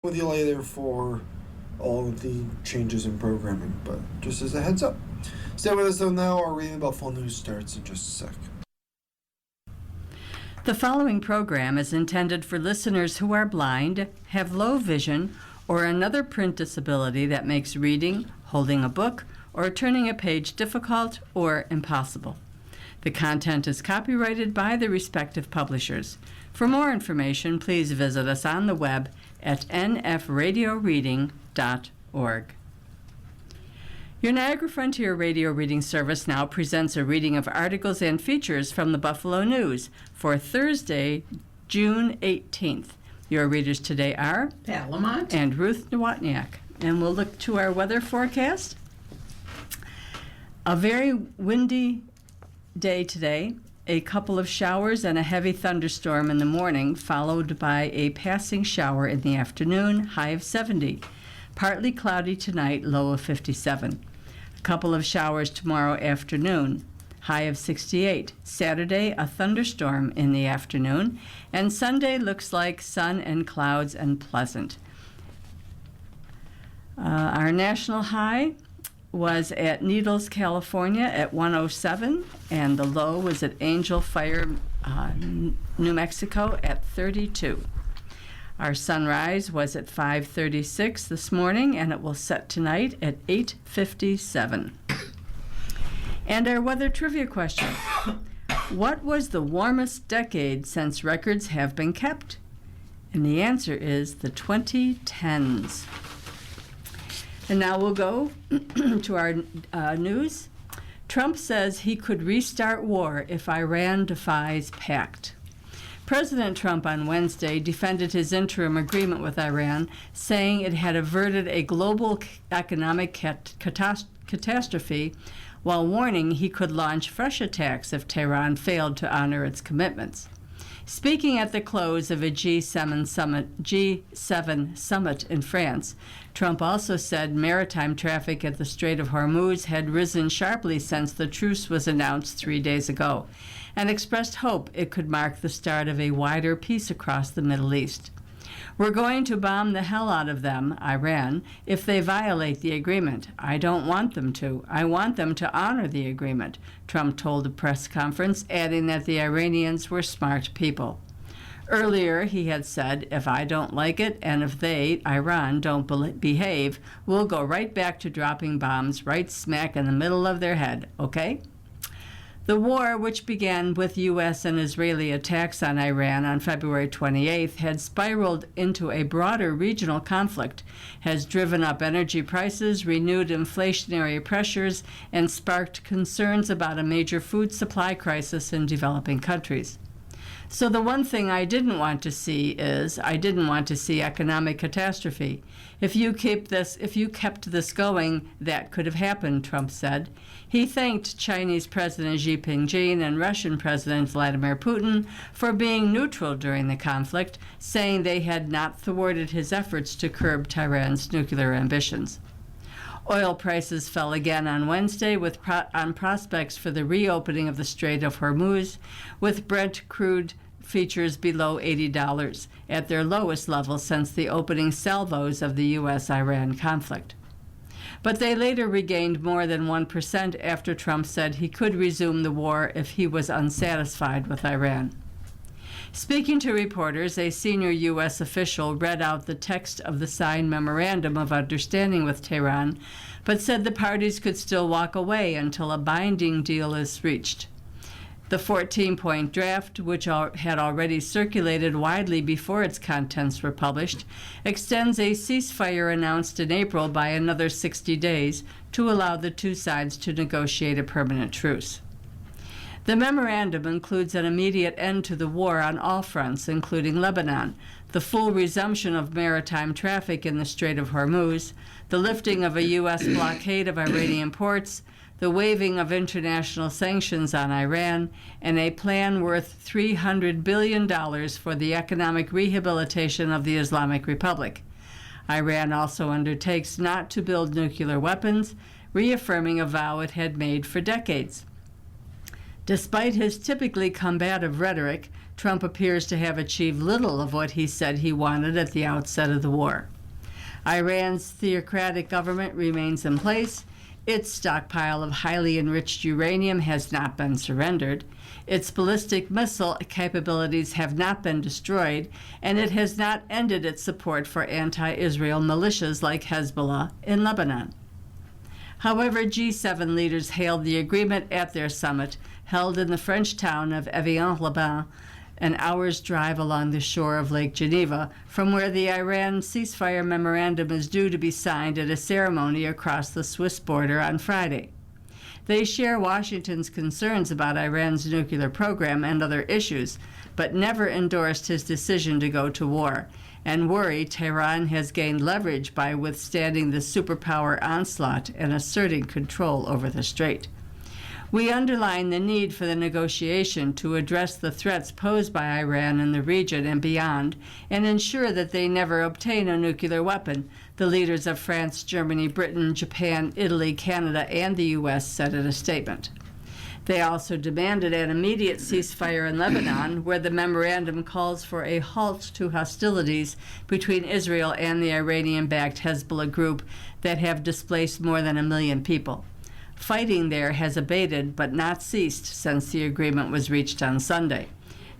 with you later for all of the changes in programming, but just as a heads up. Stay with us though now. Our reading about full news starts in just a sec. The following program is intended for listeners who are blind, have low vision, or another print disability that makes reading, holding a book, or turning a page difficult or impossible. The content is copyrighted by the respective publishers. For more information, please visit us on the web at nfradioreading.org. Your Niagara Frontier Radio Reading Service now presents a reading of articles and features from the Buffalo News for Thursday, June 18th. Your readers today are Pat Lamont and Ruth Nowotniak. And we'll look to our weather forecast. A very windy day today. A couple of showers and a heavy thunderstorm in the morning, followed by a passing shower in the afternoon, high of 70. Partly cloudy tonight, low of 57. A couple of showers tomorrow afternoon, high of 68. Saturday, a thunderstorm in the afternoon, and Sunday looks like sun and clouds and pleasant. Our national high was at Needles, California at 107, and the low was at Angel Fire, New Mexico at 32. Our sunrise was at 5:36 this morning, and it will set tonight at 8:57. And our weather trivia question. What was the warmest decade since records have been kept? And the answer is the 2010s. And now we'll go to our news. Trump says he could restart war if Iran defies pact. President Trump on Wednesday defended his interim agreement with Iran, saying it had averted a global economic catastrophe, while warning he could launch fresh attacks if Tehran failed to honor its commitments. Speaking at the close of a G7 summit in France, Trump also said maritime traffic at the Strait of Hormuz had risen sharply since the truce was announced 3 days ago, and expressed hope it could mark the start of a wider peace across the Middle East. We're going to bomb the hell out of them, Iran, if they violate the agreement. I don't want them to. I want them to honor the agreement, Trump told a press conference, adding that the Iranians were smart people. Earlier, he had said, if I don't like it and if they, Iran, don't behave, we'll go right back to dropping bombs right smack in the middle of their head, okay? The war, which began with U.S. and Israeli attacks on Iran on February 28th, had spiraled into a broader regional conflict, has driven up energy prices, renewed inflationary pressures, and sparked concerns about a major food supply crisis in developing countries. So the one thing I didn't want to see is I didn't want to see economic catastrophe. If you kept this going, that could have happened, Trump said. He thanked Chinese President Xi Jinping and Russian President Vladimir Putin for being neutral during the conflict, saying they had not thwarted his efforts to curb Tehran's nuclear ambitions. Oil prices fell again on Wednesday on prospects for the reopening of the Strait of Hormuz, with Brent crude futures below $80 at their lowest level since the opening salvos of the U.S.-Iran conflict. But they later regained more than 1% after Trump said he could resume the war if he was unsatisfied with Iran. Speaking to reporters, a senior U.S. official read out the text of the signed memorandum of understanding with Tehran, but said the parties could still walk away until a binding deal is reached. The 14-point draft, which had already circulated widely before its contents were published, extends a ceasefire announced in April by another 60 days to allow the two sides to negotiate a permanent truce. The memorandum includes an immediate end to the war on all fronts, including Lebanon, the full resumption of maritime traffic in the Strait of Hormuz, the lifting of a U.S. blockade of Iranian ports, the waiving of international sanctions on Iran, and a plan worth $300 billion for the economic rehabilitation of the Islamic Republic. Iran also undertakes not to build nuclear weapons, reaffirming a vow it had made for decades. Despite his typically combative rhetoric, Trump appears to have achieved little of what he said he wanted at the outset of the war. Iran's theocratic government remains in place. Its stockpile of highly enriched uranium has not been surrendered. Its ballistic missile capabilities have not been destroyed, and it has not ended its support for anti-Israel militias like Hezbollah in Lebanon. However, G7 leaders hailed the agreement at their summit, held in the French town of Evian-les-Bains, an hour's drive along the shore of Lake Geneva, from where the Iran ceasefire memorandum is due to be signed at a ceremony across the Swiss border on Friday. They share Washington's concerns about Iran's nuclear program and other issues, but never endorsed his decision to go to war, and worry Tehran has gained leverage by withstanding the superpower onslaught and asserting control over the strait. We underline the need for the negotiation to address the threats posed by Iran in the region and beyond, and ensure that they never obtain a nuclear weapon, the leaders of France, Germany, Britain, Japan, Italy, Canada, and the U.S. said in a statement. They also demanded an immediate ceasefire in Lebanon, where the memorandum calls for a halt to hostilities between Israel and the Iranian-backed Hezbollah group that have displaced more than 1 million people. Fighting there has abated but not ceased since the agreement was reached on Sunday.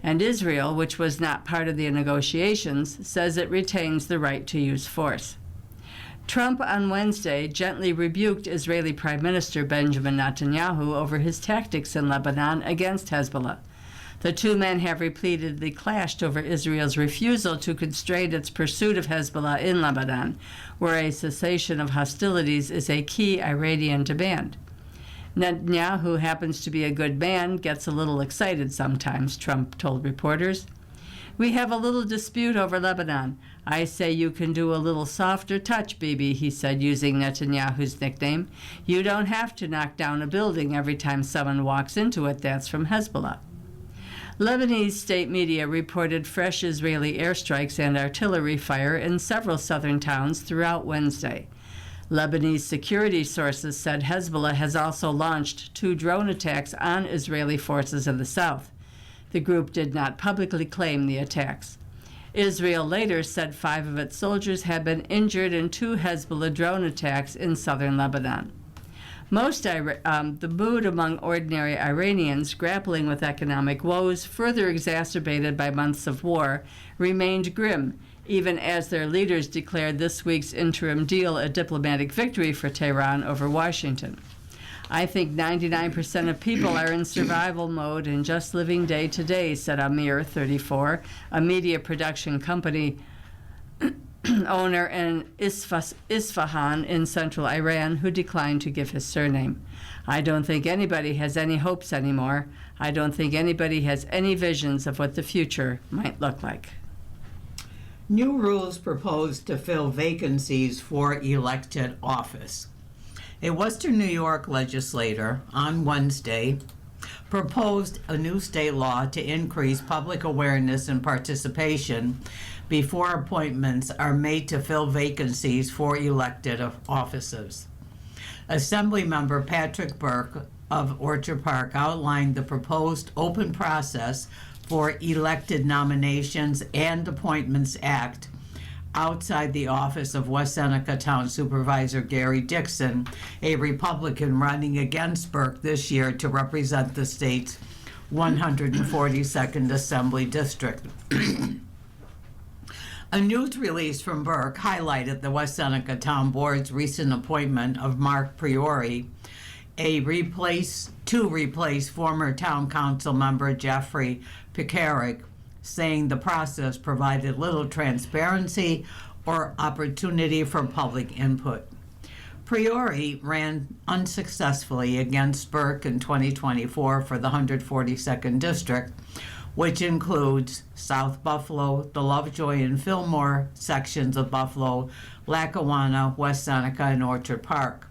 And Israel, which was not part of the negotiations, says it retains the right to use force. Trump on Wednesday gently rebuked Israeli Prime Minister Benjamin Netanyahu over his tactics in Lebanon against Hezbollah. The two men have repeatedly clashed over Israel's refusal to constrain its pursuit of Hezbollah in Lebanon, where a cessation of hostilities is a key Iranian demand. Netanyahu happens to be a good man, gets a little excited sometimes, Trump told reporters. We have a little dispute over Lebanon. I say you can do a little softer touch, Bibi, he said, using Netanyahu's nickname. You don't have to knock down a building every time someone walks into it that's from Hezbollah. Lebanese state media reported fresh Israeli airstrikes and artillery fire in several southern towns throughout Wednesday. Lebanese security sources said Hezbollah has also launched 2 drone attacks on Israeli forces in the south. The group did not publicly claim the attacks. Israel later said 5 of its soldiers had been injured in 2 Hezbollah drone attacks in southern Lebanon. The mood among ordinary Iranians grappling with economic woes, further exacerbated by months of war, remained grim, even as their leaders declared this week's interim deal a diplomatic victory for Tehran over Washington. I think 99% of people are in survival mode and just living day to day, said Amir, 34, a media production company owner in Isfahan in central Iran, who declined to give his surname. I don't think anybody has any hopes anymore. I don't think anybody has any visions of what the future might look like. New rules proposed to fill vacancies for elected office. A Western New York legislator on Wednesday proposed a new state law to increase public awareness and participation before appointments are made to fill vacancies for elected offices. Assemblymember Patrick Burke of Orchard Park outlined the proposed open process for elected nominations and appointments act outside the office of West Seneca Town Supervisor Gary Dixon, a Republican running against Burke this year to represent the state's 142nd Assembly District. A news release from Burke highlighted the West Seneca Town Board's recent appointment of Mark Priori, to replace former Town Council member Jeffrey Pekarik, saying the process provided little transparency or opportunity for public input. Priori ran unsuccessfully against Burke in 2024 for the 142nd District, which includes South Buffalo, the Lovejoy and Fillmore sections of Buffalo, Lackawanna, West Seneca, and Orchard Park.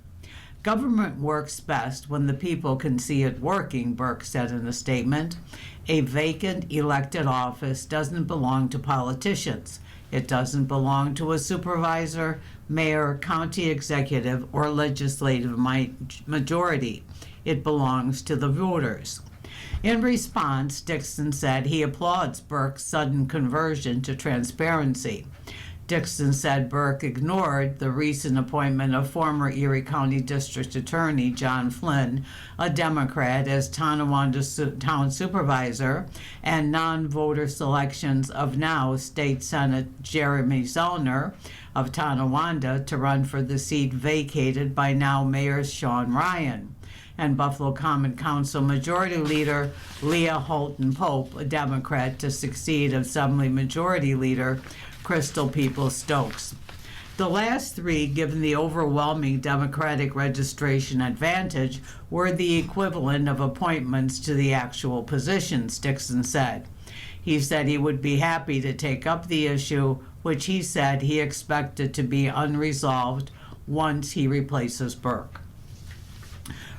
Government works best when the people can see it working, Burke said in a statement. A vacant elected office doesn't belong to politicians. It doesn't belong to a supervisor, mayor, county executive, or legislative majority. It belongs to the voters. In response, Dixon said he applauds Burke's sudden conversion to transparency. Dixon said Burke ignored the recent appointment of former Erie County District Attorney John Flynn, a Democrat, as Tonawanda Town Supervisor, and non-voter selections of now State Senate Jeremy Zellner of Tonawanda to run for the seat vacated by now Mayor Sean Ryan, and Buffalo Common Council Majority Leader Leah Holton Pope, a Democrat, to succeed Assembly Majority Leader Crystal Peoples-Stokes. The last three, given the overwhelming Democratic registration advantage, were the equivalent of appointments to the actual positions, Dixon said. He said he would be happy to take up the issue, which he said he expected to be unresolved once he replaces Burke.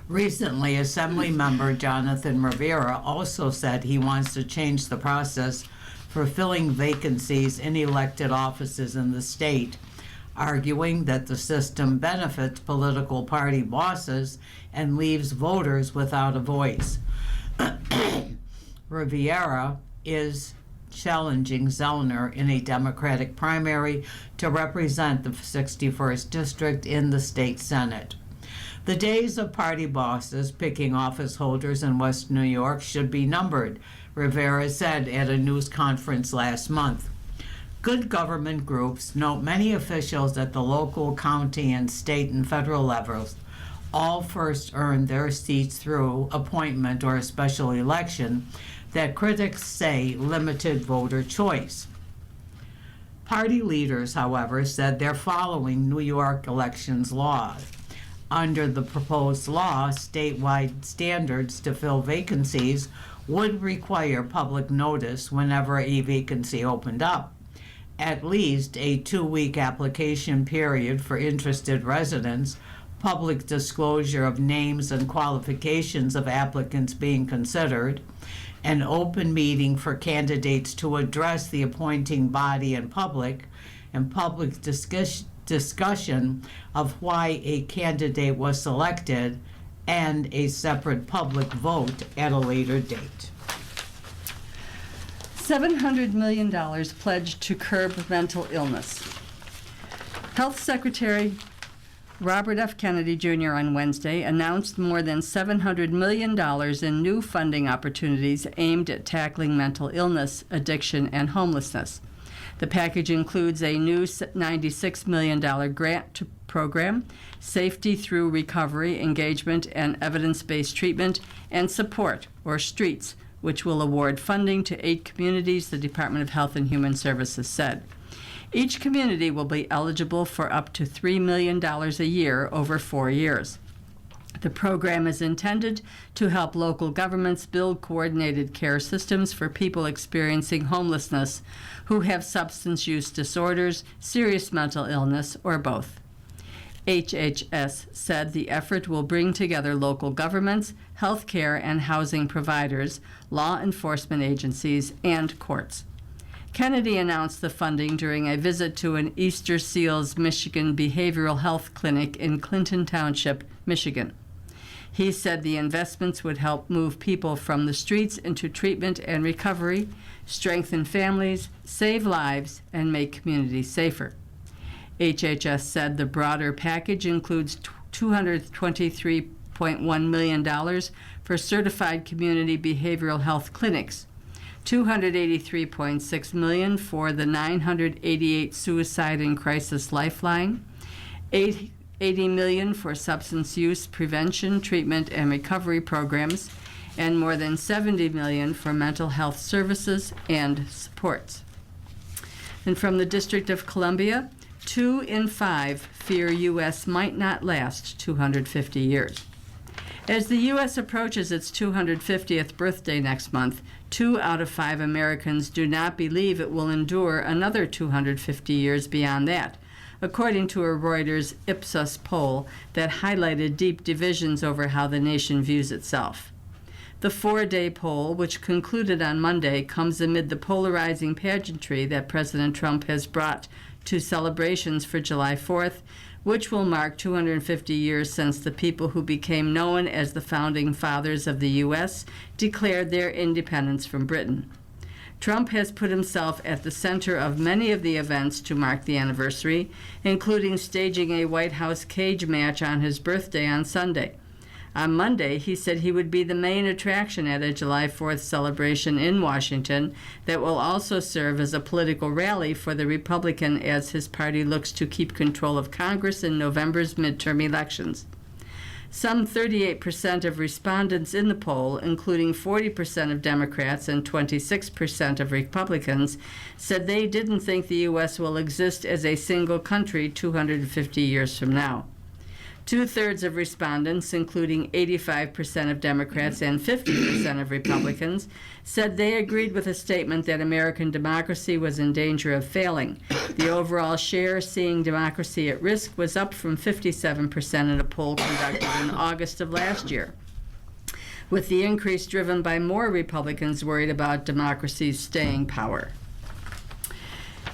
Recently, Assembly member Jonathan Rivera also said he wants to change the process for filling vacancies in elected offices in the state, arguing that the system benefits political party bosses and leaves voters without a voice. Rivera is challenging Zellner in a Democratic primary to represent the 61st District in the state Senate. The days of party bosses picking office holders in West New York should be numbered, Rivera said at a news conference last month. Good government groups note many officials at the local, county, and state and federal levels all first earned their seats through appointment or a special election that critics say limited voter choice. Party leaders, however, said they're following New York elections laws. Under the proposed law, statewide standards to fill vacancies would require public notice whenever a vacancy opened up, at least a 2-week application period for interested residents, public disclosure of names and qualifications of applicants being considered, an open meeting for candidates to address the appointing body and public discussion of why a candidate was selected, and a separate public vote at a later date. $700 million pledged to curb mental illness. Health Secretary Robert F. Kennedy Jr. on Wednesday announced more than $700 million in new funding opportunities aimed at tackling mental illness, addiction, and homelessness. The package includes a new $96 million grant program, safety through recovery, engagement, and evidence-based treatment, and support, or STREETS, which will award funding to 8 communities, the Department of Health and Human Services said. Each community will be eligible for up to $3 million a year over 4 years. The program is intended to help local governments build coordinated care systems for people experiencing homelessness who have substance use disorders, serious mental illness, or both. HHS said the effort will bring together local governments, healthcare and housing providers, law enforcement agencies, and courts. Kennedy announced the funding during a visit to an Easter Seals, Michigan behavioral health clinic in Clinton Township, Michigan. He said the investments would help move people from the streets into treatment and recovery, strengthen families, save lives, and make communities safer. HHS said the broader package includes $223.1 million for certified community behavioral health clinics, $283.6 million for the 988 Suicide and Crisis Lifeline, $80 million for substance use prevention, treatment, and recovery programs, and more than $70 million for mental health services and supports. And from the District of Columbia, 2 in 5 fear U.S. might not last 250 years. As the U.S. approaches its 250th birthday next month, 2 out of 5 Americans do not believe it will endure another 250 years beyond that, according to a Reuters Ipsos poll that highlighted deep divisions over how the nation views itself. The 4-day poll, which concluded on Monday, comes amid the polarizing pageantry that President Trump has brought to celebrations for July 4th, which will mark 250 years since the people who became known as the Founding Fathers of the U.S. declared their independence from Britain. Trump has put himself at the center of many of the events to mark the anniversary, including staging a White House cage match on his birthday on Sunday. On Monday, he said he would be the main attraction at a July 4th celebration in Washington that will also serve as a political rally for the Republican as his party looks to keep control of Congress in November's midterm elections. Some 38% of respondents in the poll, including 40% of Democrats and 26% of Republicans, said they didn't think the U.S. will exist as a single country 250 years from now. Two-thirds of respondents, including 85% of Democrats and 50% of Republicans, said they agreed with a statement that American democracy was in danger of failing. The overall share seeing democracy at risk was up from 57% in a poll conducted in August of last year, with the increase driven by more Republicans worried about democracy's staying power.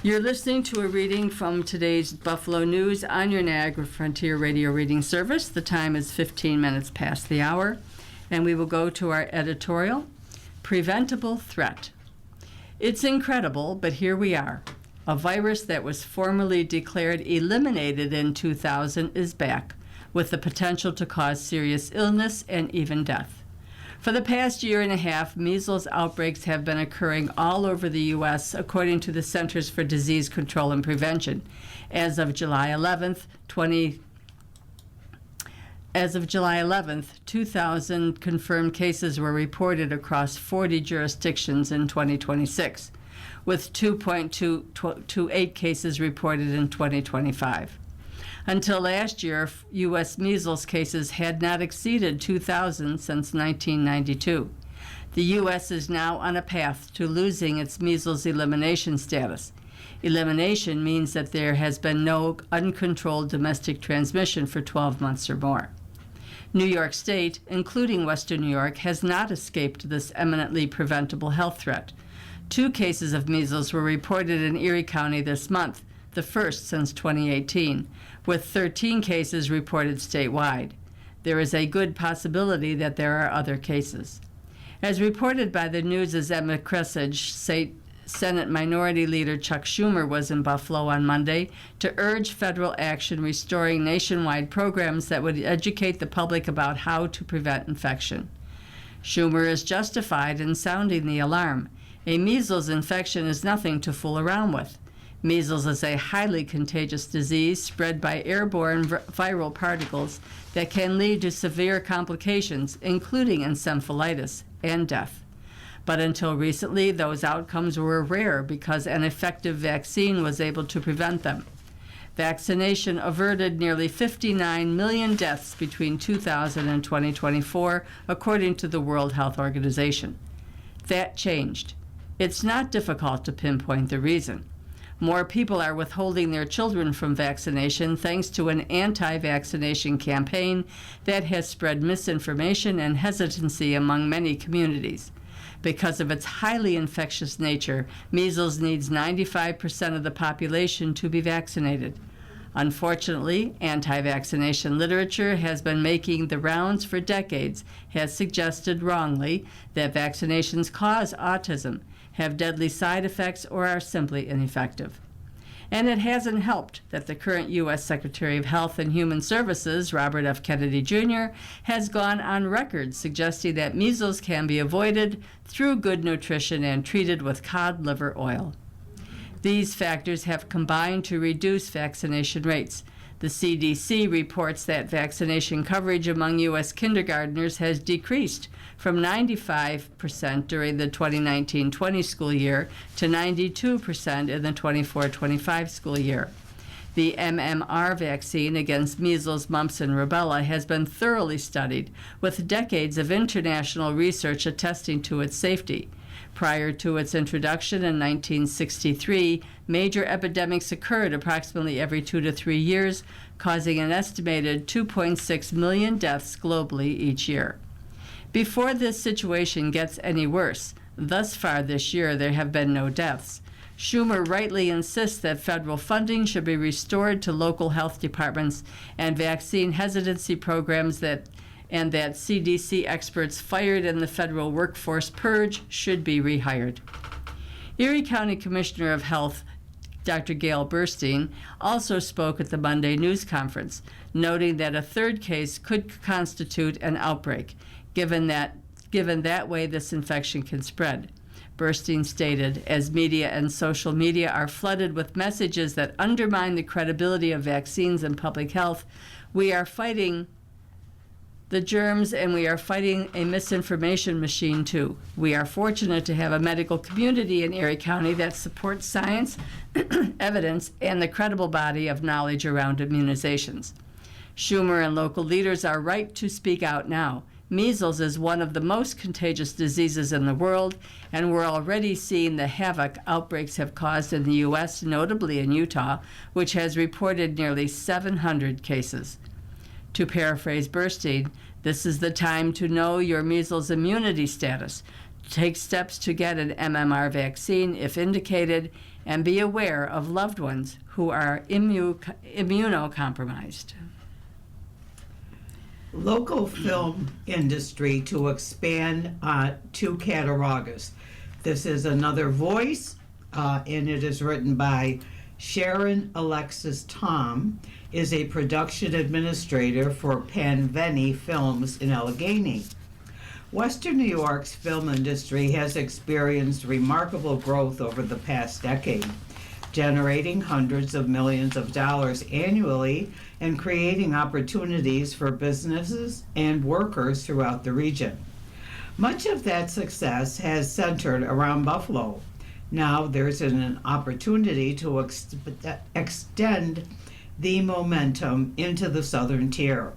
You're listening to a reading from today's Buffalo News on your Niagara Frontier Radio reading service. The time is 15 minutes past the hour, and we will go to our editorial, Preventable Threat. It's incredible, but here we are. A virus that was formerly declared eliminated in 2000 is back, with the potential to cause serious illness and even death. For the past year and a half, measles outbreaks have been occurring all over the U.S., according to the Centers for Disease Control and Prevention. As of July 11th, 2,000 confirmed cases were reported across 40 jurisdictions in 2026, with 2.28 cases reported in 2025. Until last year, U.S. measles cases had not exceeded 2,000 since 1992. The U.S. is now on a path to losing its measles elimination status. Elimination means that there has been no uncontrolled domestic transmission for 12 months or more. New York State, including Western New York, has not escaped this eminently preventable health threat. 2 cases of measles were reported in Erie County this month, the first since 2018, with 13 cases reported statewide. There is a good possibility that there are other cases. As reported by the News' Emma Kressage, Senate Minority Leader Chuck Schumer was in Buffalo on Monday to urge federal action restoring nationwide programs that would educate the public about how to prevent infection. Schumer is justified in sounding the alarm. A measles infection is nothing to fool around with. Measles is a highly contagious disease spread by airborne viral particles that can lead to severe complications, including encephalitis and death. But until recently, those outcomes were rare because an effective vaccine was able to prevent them. Vaccination averted nearly 59 million deaths between 2000 and 2024, according to the World Health Organization. That changed. It's not difficult to pinpoint the reason. More people are withholding their children from vaccination thanks to an anti-vaccination campaign that has spread misinformation and hesitancy among many communities. Because of its highly infectious nature, measles needs 95% of the population to be vaccinated. Unfortunately, anti-vaccination literature has been making the rounds for decades, has suggested wrongly that vaccinations cause autism, have deadly side effects, or are simply ineffective. And it hasn't helped that the current U.S. Secretary of Health and Human Services, Robert F. Kennedy Jr., has gone on record suggesting that measles can be avoided through good nutrition and treated with cod liver oil. These factors have combined to reduce vaccination rates. The CDC reports that vaccination coverage among U.S. kindergartners has decreased from 95% during the 2019-20 school year to 92% in the 24-25 school year. The MMR vaccine against measles, mumps, and rubella has been thoroughly studied, with decades of international research attesting to its safety. Prior to its introduction in 1963, major epidemics occurred approximately every 2 to 3 years, causing an estimated 2.6 million deaths globally each year. Before this situation gets any worse, thus far this year there have been no deaths. Schumer rightly insists that federal funding should be restored to local health departments and vaccine hesitancy programs and that CDC experts fired in the federal workforce purge should be rehired. Erie County Commissioner of Health Dr. Gail Burstein also spoke at the Monday news conference, noting that a third case could constitute an outbreak, given that way this infection can spread. Burstein stated, as media and social media are flooded with messages that undermine the credibility of vaccines and public health, we are fighting the germs and we are fighting a misinformation machine too. We are fortunate to have a medical community in Erie County that supports science, evidence, and the credible body of knowledge around immunizations. Schumer and local leaders are right to speak out now. Measles is one of the most contagious diseases in the world, and we're already seeing the havoc outbreaks have caused in the U.S., notably in Utah, which has reported nearly 700 cases. To paraphrase Burstein, this is the time to know your measles immunity status, take steps to get an MMR vaccine if indicated, and be aware of loved ones who are immunocompromised. Local film industry to expand to Cattaraugus. This is Another Voice, and it is written by Sharon Alexis Tom, is a production administrator for Panveni Films in Allegheny. Western New York's film industry has experienced remarkable growth over the past decade, generating hundreds of millions of dollars annually and creating opportunities for businesses and workers throughout the region. Much of that success has centered around Buffalo. Now there's an opportunity to extend the momentum into the southern tier.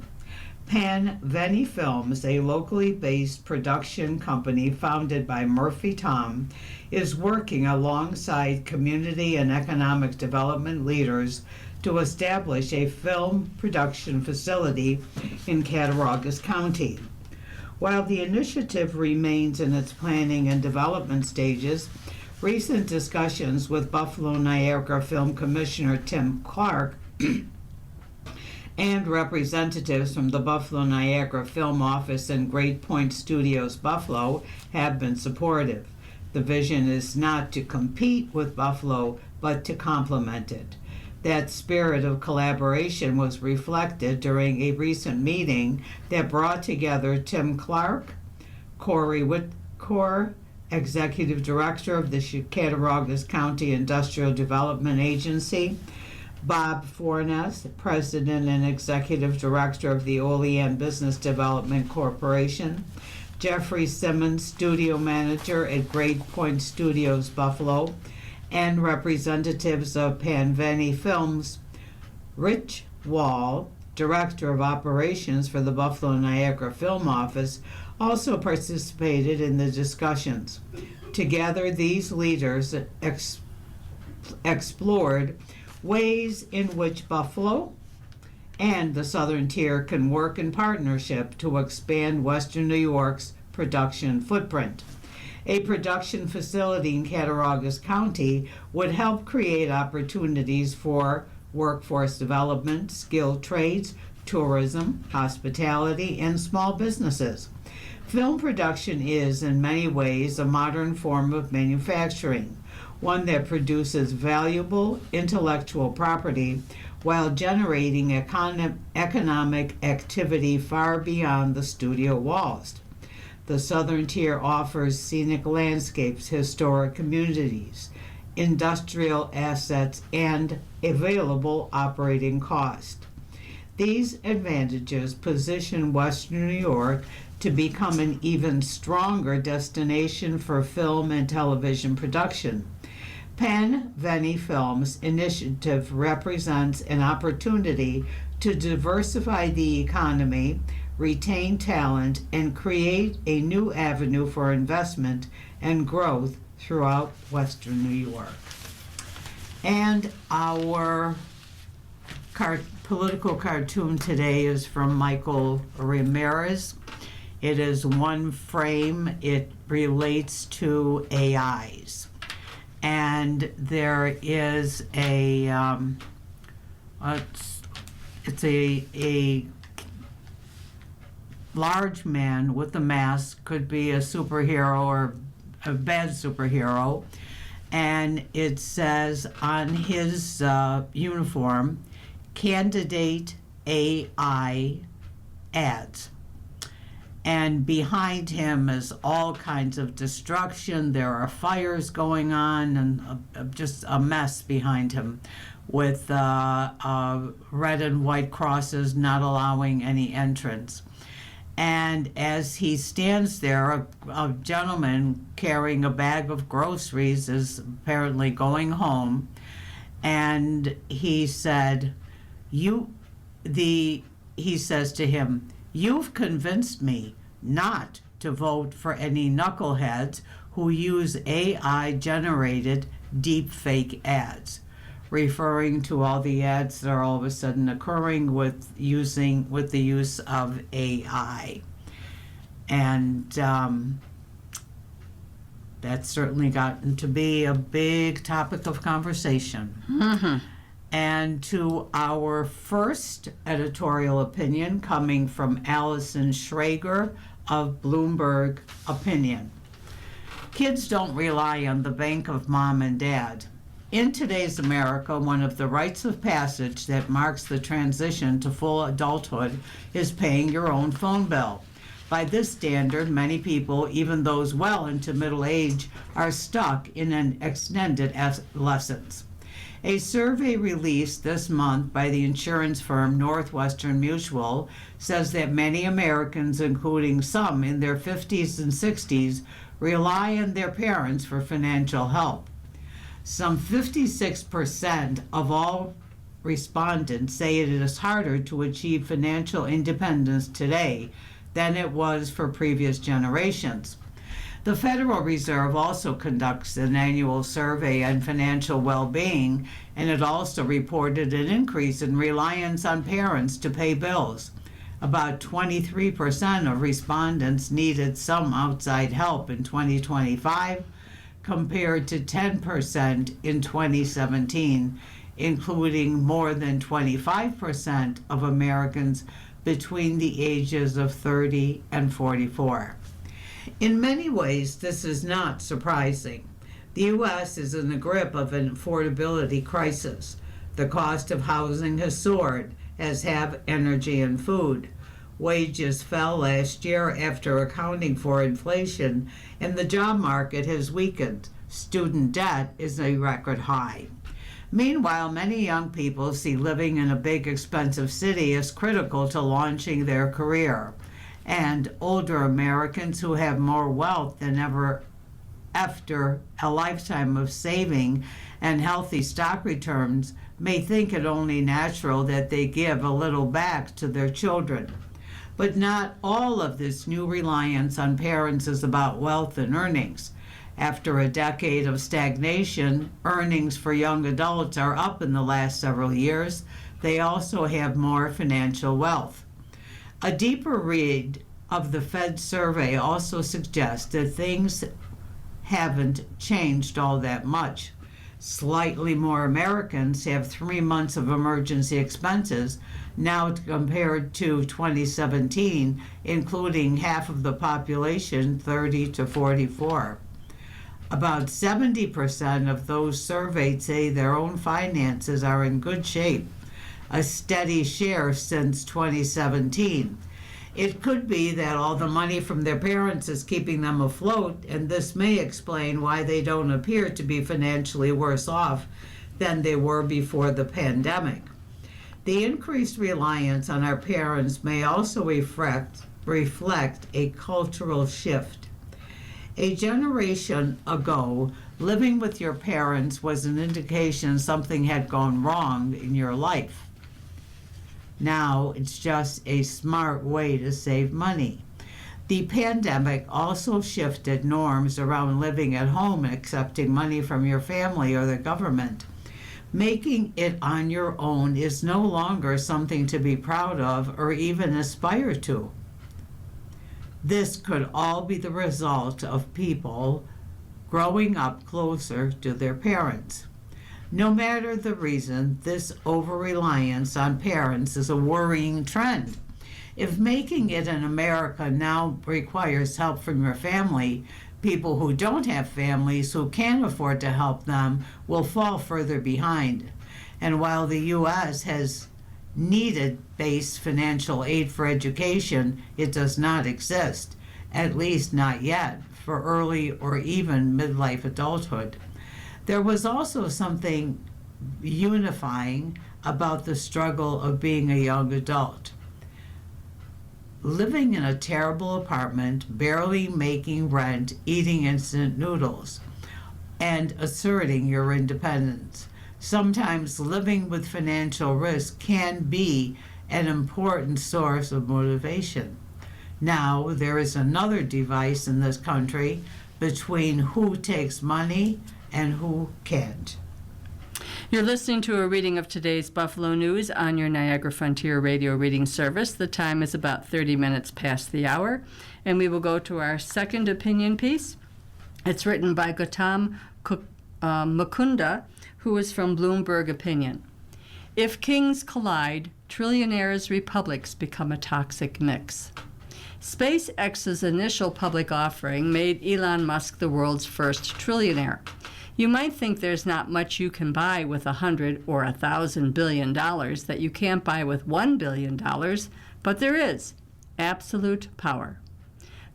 Panveni Films, a locally based production company founded by Murphy Tom, is working alongside community and economic development leaders to establish a film production facility in Cattaraugus County. While the initiative remains in its planning and development stages, recent discussions with Buffalo Niagara Film Commissioner Tim Clark and representatives from the Buffalo Niagara Film Office and Great Point Studios Buffalo have been supportive. The vision is not to compete with Buffalo, but to complement it. That spirit of collaboration was reflected during a recent meeting that brought together Tim Clark, Corey Whitcore, Executive Director of the Cattaraugus County Industrial Development Agency, Bob Fornes, President and Executive Director of the Olean Business Development Corporation, Jeffrey Simmons, Studio Manager at Great Point Studios Buffalo, and representatives of Panveni Films. Rich Wall, Director of Operations for the Buffalo Niagara Film Office, also participated in the discussions. Together, these leaders explored ways in which Buffalo and the Southern Tier can work in partnership to expand Western New York's production footprint. A production facility in Cattaraugus County would help create opportunities for workforce development, skilled trades, tourism, hospitality, and small businesses. Film production is, in many ways, a modern form of manufacturing, one that produces valuable intellectual property while generating economic activity far beyond the studio walls. The Southern Tier offers scenic landscapes, historic communities, industrial assets, and available operating cost. These advantages position Western New York to become an even stronger destination for film and television production. Panveni Films initiative represents an opportunity to diversify the economy, retain talent, and create a new avenue for investment and growth throughout Western New York. And our political cartoon today is from Michael Ramirez. It is one frame. It relates to AIs. and there is a it's a large man with a mask, could be a superhero or a bad superhero, and it says on his uniform, Candidate AI Ads. And behind him is all kinds of destruction. There are fires going on, and just a mess behind him, with red and white crosses not allowing any entrance. And as he stands there, a gentleman carrying a bag of groceries is apparently going home, and he said, he says to him, "You've convinced me not to vote for any knuckleheads who use AI-generated deepfake ads," referring to all the ads that are all of a sudden occurring with the use of AI. And that's certainly gotten to be a big topic of conversation. Mm-hmm. And to our first editorial opinion, coming from Allison Schrager of Bloomberg Opinion. Kids don't rely on the bank of mom and dad. In today's America, one of the rites of passage that marks the transition to full adulthood is paying your own phone bill. By this standard, many people, even those well into middle age, are stuck in an extended adolescence. A survey released this month by the insurance firm Northwestern Mutual says that many Americans, including some in their 50s and 60s, rely on their parents for financial help. Some 56% of all respondents say it is harder to achieve financial independence today than it was for previous generations. The Federal Reserve also conducts an annual survey on financial well-being, and it also reported an increase in reliance on parents to pay bills. About 23% of respondents needed some outside help in 2025, compared to 10% in 2017, including more than 25% of Americans between the ages of 30 and 44. In many ways, this is not surprising. The U.S. is in the grip of an affordability crisis. The cost of housing has soared, as have energy and food. Wages fell last year after accounting for inflation, and the job market has weakened. Student debt is a record high. Meanwhile, many young people see living in a big, expensive city as critical to launching their career. And older Americans who have more wealth than ever after a lifetime of saving and healthy stock returns may think it only natural that they give a little back to their children. But not all of this new reliance on parents is about wealth and earnings. After a decade of stagnation, earnings for young adults are up in the last several years. They also have more financial wealth. A deeper read of the Fed survey also suggests that things haven't changed all that much. Slightly more Americans have 3 months of emergency expenses now compared to 2017, including half of the population 30 to 44. About 70% of those surveyed say their own finances are in good shape, a steady share since 2017. It could be that all the money from their parents is keeping them afloat, and this may explain why they don't appear to be financially worse off than they were before the pandemic. The increased reliance on our parents may also reflect a cultural shift. A generation ago, living with your parents was an indication something had gone wrong in your life. Now it's just a smart way to save money. The pandemic also shifted norms around living at home and accepting money from your family or the government. Making it on your own is no longer something to be proud of or even aspire to. This could all be the result of people growing up closer to their parents. No matter the reason, this over-reliance on parents is a worrying trend. If making it in America now requires help from your family, people who don't have families who can afford to help them will fall further behind. And while the U.S. has needed-based financial aid for education, it does not exist, at least not yet, for early or even midlife adulthood. There was also something unifying about the struggle of being a young adult. Living in a terrible apartment, barely making rent, eating instant noodles, and asserting your independence. Sometimes living with financial risk can be an important source of motivation. Now, there is another device in this country between who takes money and who can't. You're listening to a reading of today's Buffalo News on your Niagara Frontier Radio reading service. The time is about 30 minutes past the hour, and we will go to our second opinion piece. It's written by Gautam Mukunda, who is from Bloomberg Opinion. If kings collide, trillionaires' republics become a toxic mix. SpaceX's initial public offering made Elon Musk the world's first trillionaire. You might think there's not much you can buy with $100 or $1,000 billion that you can't buy with $1 billion, but there is absolute power.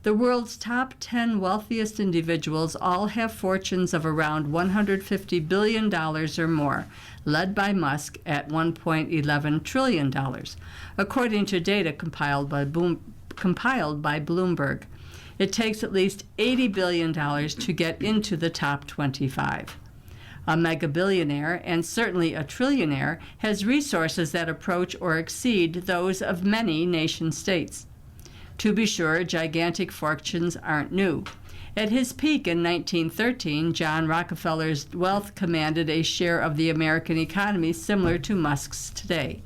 The world's top 10 wealthiest individuals all have fortunes of around $150 billion or more, led by Musk at $1.11 trillion, according to data compiled by Bloomberg. It takes at least $80 billion to get into the top 25. A mega-billionaire, and certainly a trillionaire, has resources that approach or exceed those of many nation-states. To be sure, gigantic fortunes aren't new. At his peak in 1913, John Rockefeller's wealth commanded a share of the American economy similar to Musk's today.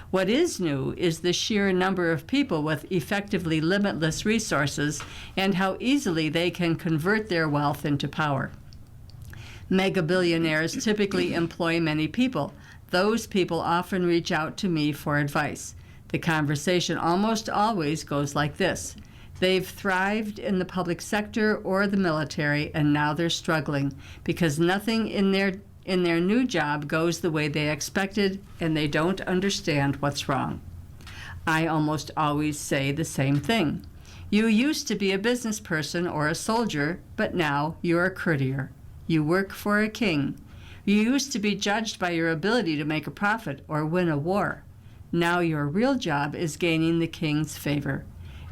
What is new is the sheer number of people with effectively limitless resources and how easily they can convert their wealth into power. Mega-billionaires typically employ many people. Those people often reach out to me for advice. The conversation almost always goes like this. They've thrived in the public sector or the military, and now they're struggling because nothing in their new job goes the way they expected, and they don't understand what's wrong. I almost always say the same thing. You used to be a business person or a soldier, but now you're a courtier. You work for a king. You used to be judged by your ability to make a profit or win a war. Now your real job is gaining the king's favor.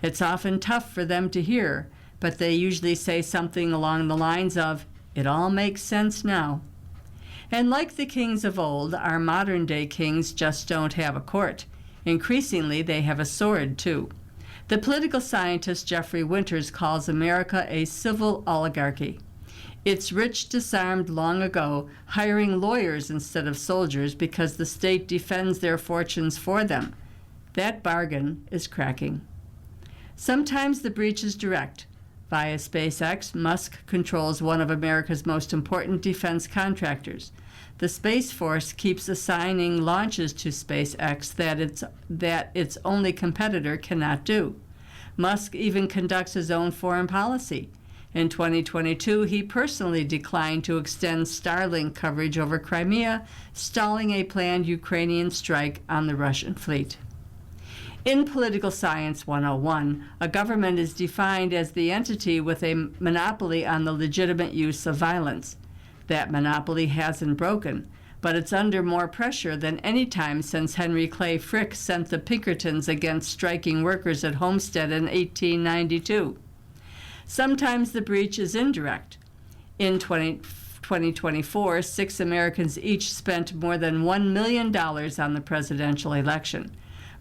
It's often tough for them to hear, but they usually say something along the lines of, "It all makes sense now." And like the kings of old, our modern-day kings just don't have a court. Increasingly, they have a sword, too. The political scientist Jeffrey Winters calls America a civil oligarchy. Its rich disarmed long ago, hiring lawyers instead of soldiers because the state defends their fortunes for them. That bargain is cracking. Sometimes the breach is direct. Via SpaceX, Musk controls one of America's most important defense contractors. The Space Force keeps assigning launches to SpaceX that its only competitor cannot do. Musk even conducts his own foreign policy. In 2022, he personally declined to extend Starlink coverage over Crimea, stalling a planned Ukrainian strike on the Russian fleet. In Political Science 101, a government is defined as the entity with a monopoly on the legitimate use of violence. That monopoly hasn't broken, but it's under more pressure than any time since Henry Clay Frick sent the Pinkertons against striking workers at Homestead in 1892. Sometimes the breach is indirect. In 2024, 6 Americans each spent more than $1 million on the presidential election.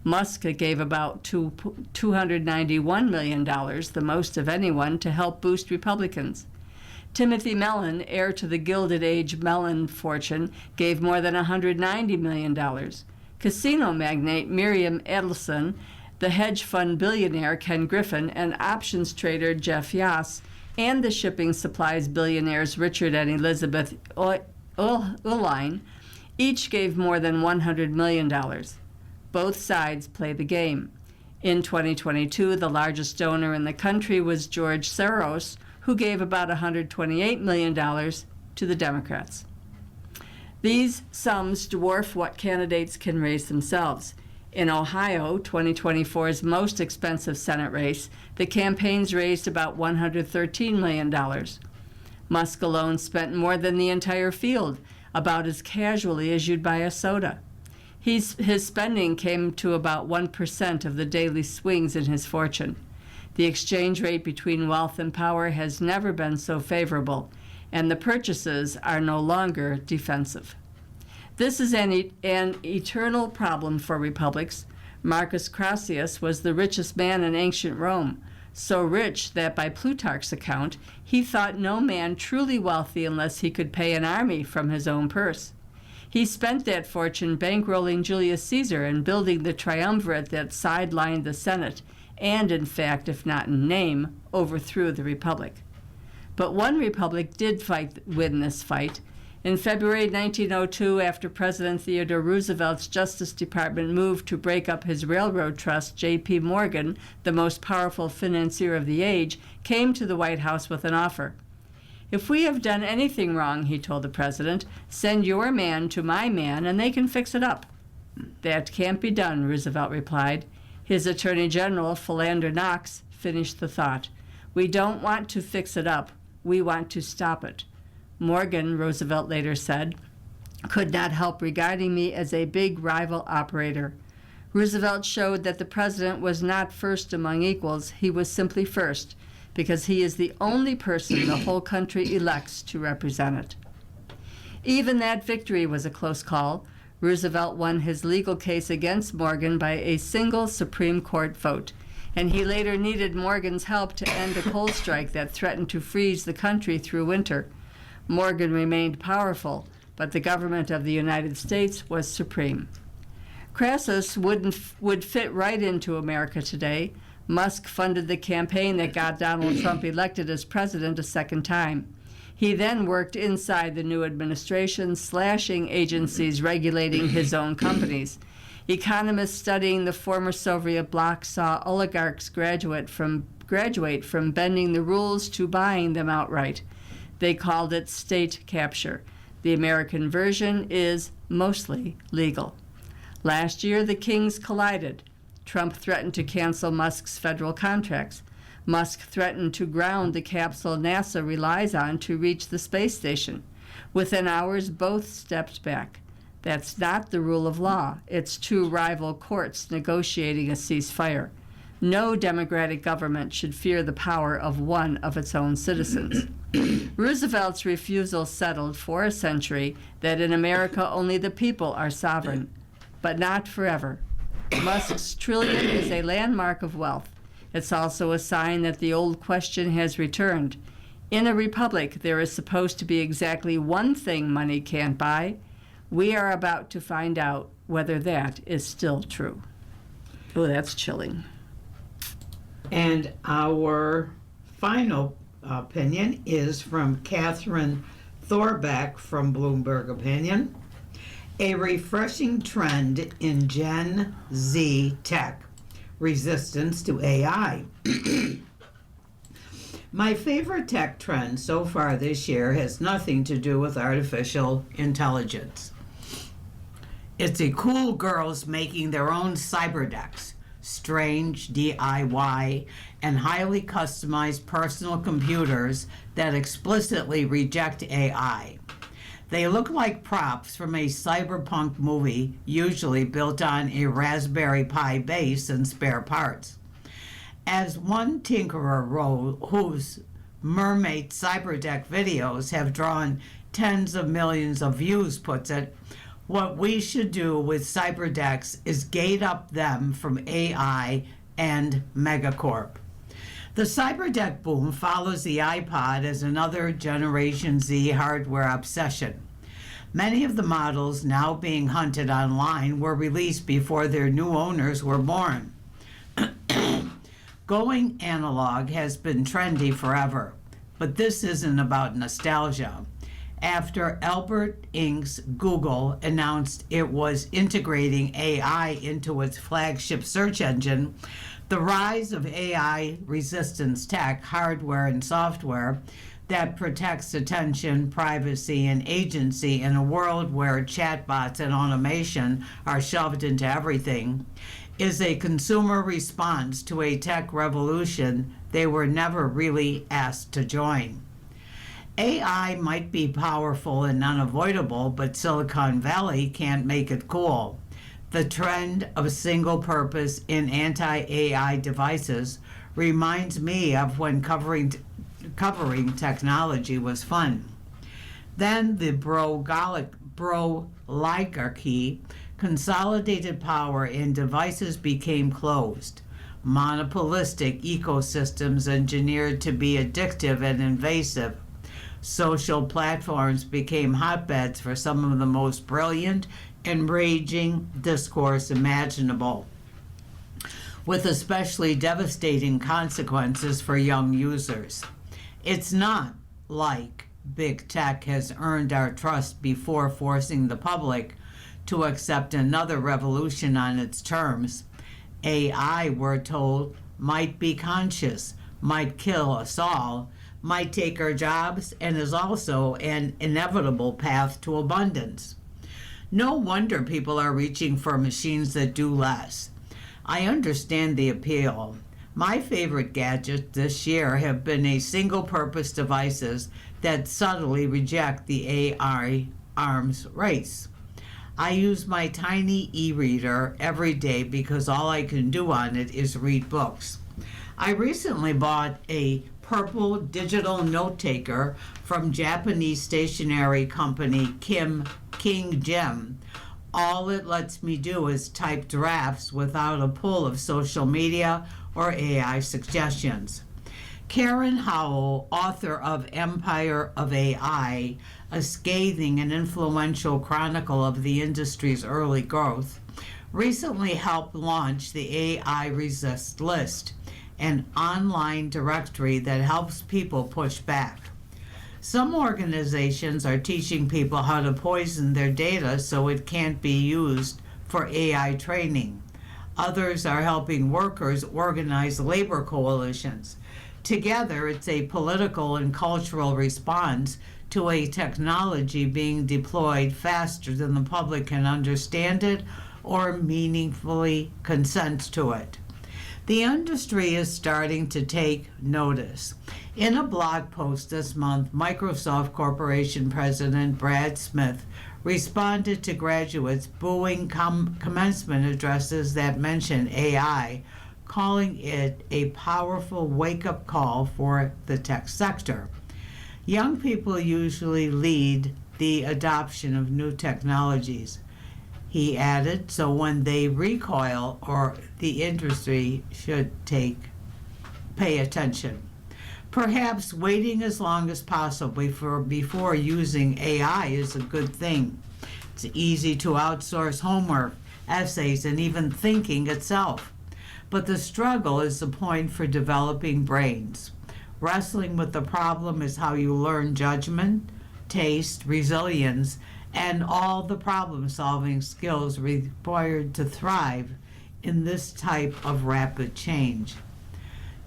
Musk gave about $291 million, the most of anyone, to help boost Republicans. Timothy Mellon, heir to the Gilded Age Mellon fortune, gave more than $190 million. Casino magnate Miriam Edelson, the hedge fund billionaire Ken Griffin, and options trader Jeff Yass and the shipping supplies billionaires Richard and Elizabeth Uihlein each gave more than $100 million. Both sides play the game. In 2022, the largest donor in the country was George Soros, who gave about $128 million to the Democrats. These sums dwarf what candidates can raise themselves. In Ohio, 2024's most expensive Senate race, the campaigns raised about $113 million. Musk alone spent more than the entire field, about as casually as you'd buy a soda. His spending came to about 1% of the daily swings in his fortune. The exchange rate between wealth and power has never been so favorable, and the purchases are no longer defensive. This is an eternal problem for republics. Marcus Crassus was the richest man in ancient Rome, so rich that by Plutarch's account, he thought no man truly wealthy unless he could pay an army from his own purse. He spent that fortune bankrolling Julius Caesar and building the triumvirate that sidelined the Senate, and in fact, if not in name, overthrew the Republic. But one republic did win this fight. In February 1902, after President Theodore Roosevelt's Justice Department moved to break up his railroad trust, J.P. Morgan, the most powerful financier of the age, came to the White House with an offer. "If we have done anything wrong," he told the president, "send your man to my man and they can fix it up." "That can't be done," Roosevelt replied. His Attorney General, Philander Knox, finished the thought. "We don't want to fix it up. We want to stop it." Morgan, Roosevelt later said, "could not help regarding me as a big rival operator." Roosevelt showed that the president was not first among equals. He was simply first, because he is the only person the whole country elects to represent it. Even that victory was a close call. Roosevelt won his legal case against Morgan by a single Supreme Court vote, and he later needed Morgan's help to end a coal strike that threatened to freeze the country through winter. Morgan remained powerful, but the government of the United States was supreme. Crassus would fit right into America today. Musk funded the campaign that got Donald Trump elected as president a second time. He then worked inside the new administration, slashing agencies regulating his own companies. Economists studying the former Soviet bloc saw oligarchs graduate from bending the rules to buying them outright. They called it state capture. The American version is mostly legal. Last year, the kings collided. Trump threatened to cancel Musk's federal contracts. Musk threatened to ground the capsule NASA relies on to reach the space station. Within hours, both stepped back. That's not the rule of law. It's two rival courts negotiating a ceasefire. No democratic government should fear the power of one of its own citizens. Roosevelt's refusal settled for a century that in America only the people are sovereign, but not forever. Musk's trillion is a landmark of wealth. It's also a sign that the old question has returned. In a republic, there is supposed to be exactly one thing money can't buy. We are about to find out whether that is still true. Oh, that's chilling. And our final opinion is from Catherine Thorbeck from Bloomberg Opinion. A refreshing trend in Gen Z tech, resistance to AI. My favorite tech trend so far this year has nothing to do with artificial intelligence. It's the cool girls making their own cyber decks, strange DIY, and highly customized personal computers that explicitly reject AI. They look like props from a cyberpunk movie, usually built on a Raspberry Pi base and spare parts. As one tinkerer whose mermaid cyberdeck videos have drawn tens of millions of views puts it, what we should do with cyberdecks is gate up them from AI and Megacorp. The cyberdeck boom follows the iPod as another Generation Z hardware obsession. Many of the models now being hunted online were released before their new owners were born. Going analog has been trendy forever. But this isn't about nostalgia. After Albert Inc.'s Google announced it was integrating AI into its flagship search engine, the rise of AI resistance tech, hardware and software that protects attention, privacy, and agency in a world where chatbots and automation are shoved into everything, is a consumer response to a tech revolution they were never really asked to join. AI might be powerful and unavoidable, but Silicon Valley can't make it cool. The trend of single-purpose in anti-AI devices reminds me of when covering technology was fun. Then the bro-oligarchy consolidated power and devices became closed. Monopolistic ecosystems engineered to be addictive and invasive. Social platforms became hotbeds for some of the most brilliant and raging discourse imaginable, with especially devastating consequences for young users. It's not like big tech has earned our trust before forcing the public to accept another revolution on its terms. AI, we're told, might be conscious, might kill us all, might take our jobs, and is also an inevitable path to abundance. No wonder people are reaching for machines that do less. I understand the appeal. My favorite gadgets this year have been a single-purpose devices that subtly reject the AI arms race. I use my tiny e-reader every day because all I can do on it is read books. I recently bought a purple digital note taker from Japanese stationery company King Gem. All it lets me do is type drafts without a pull of social media or AI suggestions. Karen Howell, author of Empire of AI, a scathing and influential chronicle of the industry's early growth, recently helped launch the AI Resist List, an online directory that helps people push back. Some organizations are teaching people how to poison their data so it can't be used for AI training. Others are helping workers organize labor coalitions. Together, it's a political and cultural response to a technology being deployed faster than the public can understand it or meaningfully consent to it. The industry is starting to take notice. In a blog post this month, Microsoft Corporation President Brad Smith responded to graduates booing commencement addresses that mention AI, calling it a powerful wake-up call for the tech sector. Young people usually lead the adoption of new technologies, he added, so when they recoil, or the industry should pay attention. Perhaps waiting as long as possible before using AI is a good thing. It's easy to outsource homework, essays, and even thinking itself. But the struggle is the point for developing brains. Wrestling with the problem is how you learn judgment, taste, resilience, and all the problem-solving skills required to thrive in this type of rapid change.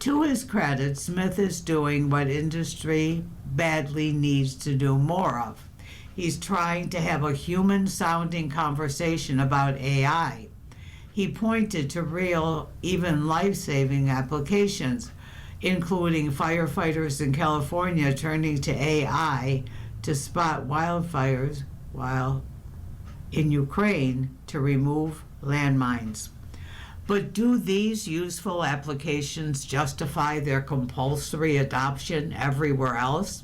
To his credit, Smith is doing what industry badly needs to do more of. He's trying to have a human-sounding conversation about AI. He pointed to real, even life-saving applications, including firefighters in California turning to AI to spot wildfires, while in Ukraine to remove landmines. But do these useful applications justify their compulsory adoption everywhere else?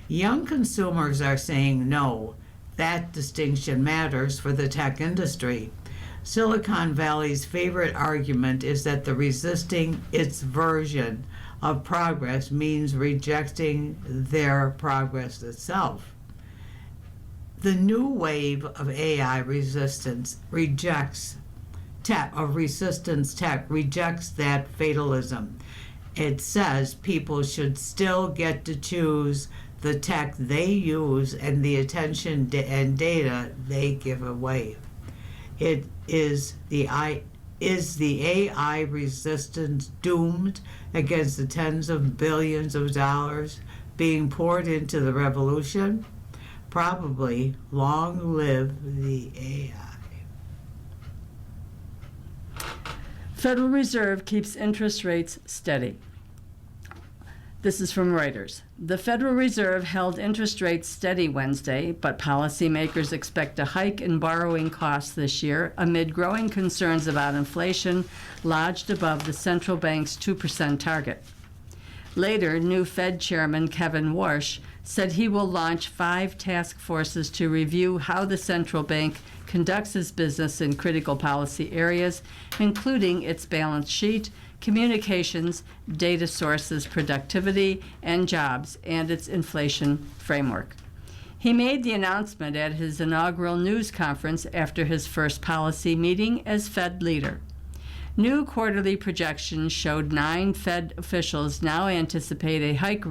Young consumers are saying no. That distinction matters for the tech industry. Silicon Valley's favorite argument is that the resisting its version of progress means rejecting their progress itself. The new wave of AI resistance rejects that fatalism. it says people should still get to choose the tech they use and the attention and data they give away. It is the AI resistance doomed against the tens of billions of dollars being poured into the revolution? Probably. Long live the AI. Federal Reserve keeps interest rates steady. This is from Reuters. The Federal Reserve held interest rates steady Wednesday, but policymakers expect a hike in borrowing costs this year amid growing concerns about inflation lodged above the central bank's 2% target. Later, new Fed Chairman Kevin Warsh said he will launch 5 task forces to review how the central bank conducts its business in critical policy areas, including its balance sheet, communications, data sources, productivity, and jobs, and its inflation framework. He made the announcement at his inaugural news conference after his first policy meeting as Fed leader. New quarterly projections showed 9 Fed officials now anticipate a hike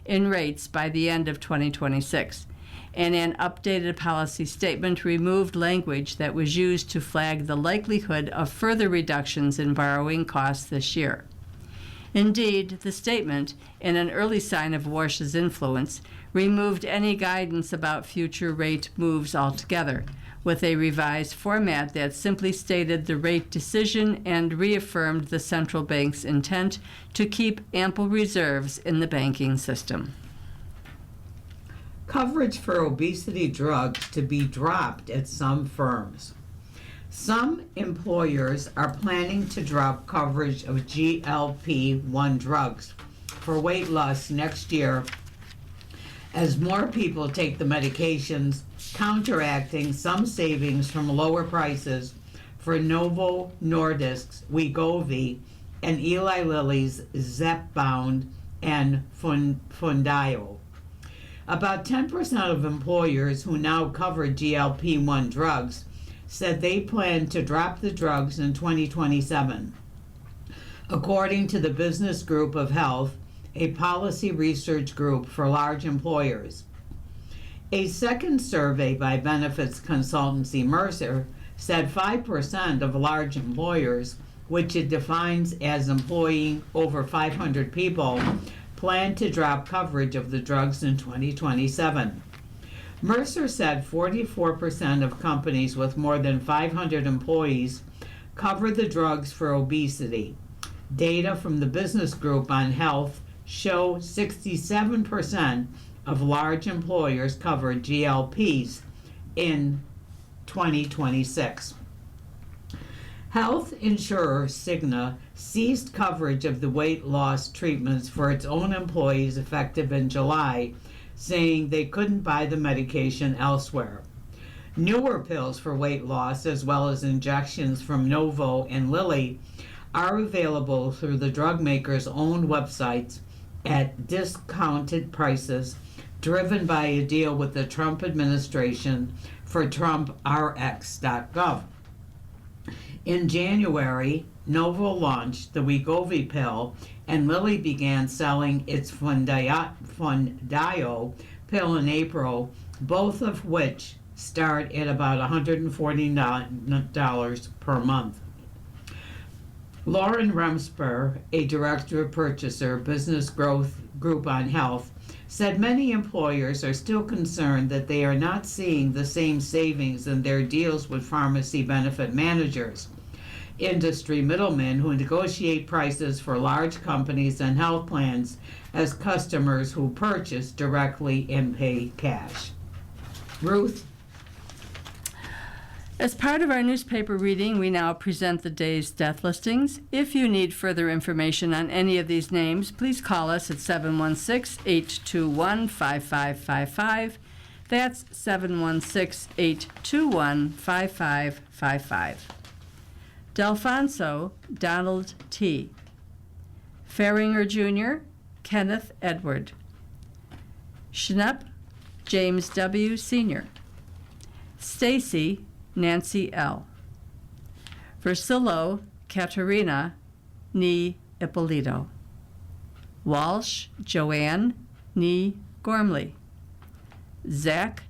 in rates by the end of 2026. And an updated policy statement removed language that was used to flag the likelihood of further reductions in borrowing costs this year. Indeed, the statement, in an early sign of Warsh's influence, removed any guidance about future rate moves altogether, with a revised format that simply stated the rate decision and reaffirmed the central bank's intent to keep ample reserves in the banking system. Coverage for obesity drugs to be dropped at some firms. Some employers are planning to drop coverage of GLP-1 drugs for weight loss next year as more people take the medications, counteracting some savings from lower prices for Novo Nordisk's Wegovy and Eli Lilly's Zepbound and Foundayo. About 10% of employers who now cover GLP-1 drugs said they plan to drop the drugs in 2027. According to the Business Group of Health, a policy research group for large employers. A second survey by benefits consultancy Mercer said 5% of large employers, which it defines as employing over 500 people, plan to drop coverage of the drugs in 2027. Mercer said 44% of companies with more than 500 employees cover the drugs for obesity. Data from the Business Group on Health show 67% of large employers cover GLPs in 2026. Health insurer Cigna ceased coverage of the weight loss treatments for its own employees effective in July, saying they couldn't buy the medication elsewhere. Newer pills for weight loss, as well as injections from Novo and Lilly, are available through the drug maker's own websites at discounted prices, driven by a deal with the Trump administration for TrumpRx.gov. In January, Novo launched the Wegovy pill, and Lilly began selling its Foundayo pill in April, both of which start at about $149 per month. Lauren Remsper, a director of purchaser, Business Growth Group on Health, said many employers are still concerned that they are not seeing the same savings in their deals with pharmacy benefit managers, industry middlemen who negotiate prices for large companies and health plans, as customers who purchase directly and pay cash. Ruth? As part of our newspaper reading, we now present the day's death listings. If you need further information on any of these names, please call us at 716-821-5555. That's 716-821-5555. Delfonso Donald T. Farringer Jr., Kenneth Edward. Schnepp James W. Sr. Stacy Nancy L. Versillo Katerina Nee Ippolito. Walsh Joanne Nee Gormley. Zach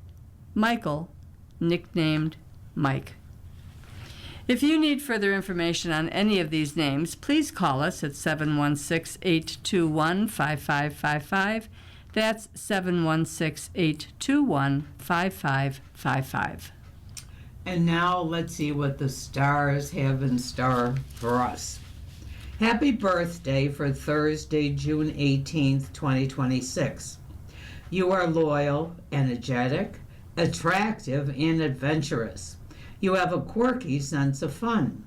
Michael, nicknamed Mike. If you need further information on any of these names, please call us at 716-821-5555. That's 716-821-5555. And now let's see what the stars have in store for us. Happy birthday for Thursday, June 18th, 2026. You are loyal, energetic, attractive, and adventurous. You have a quirky sense of fun.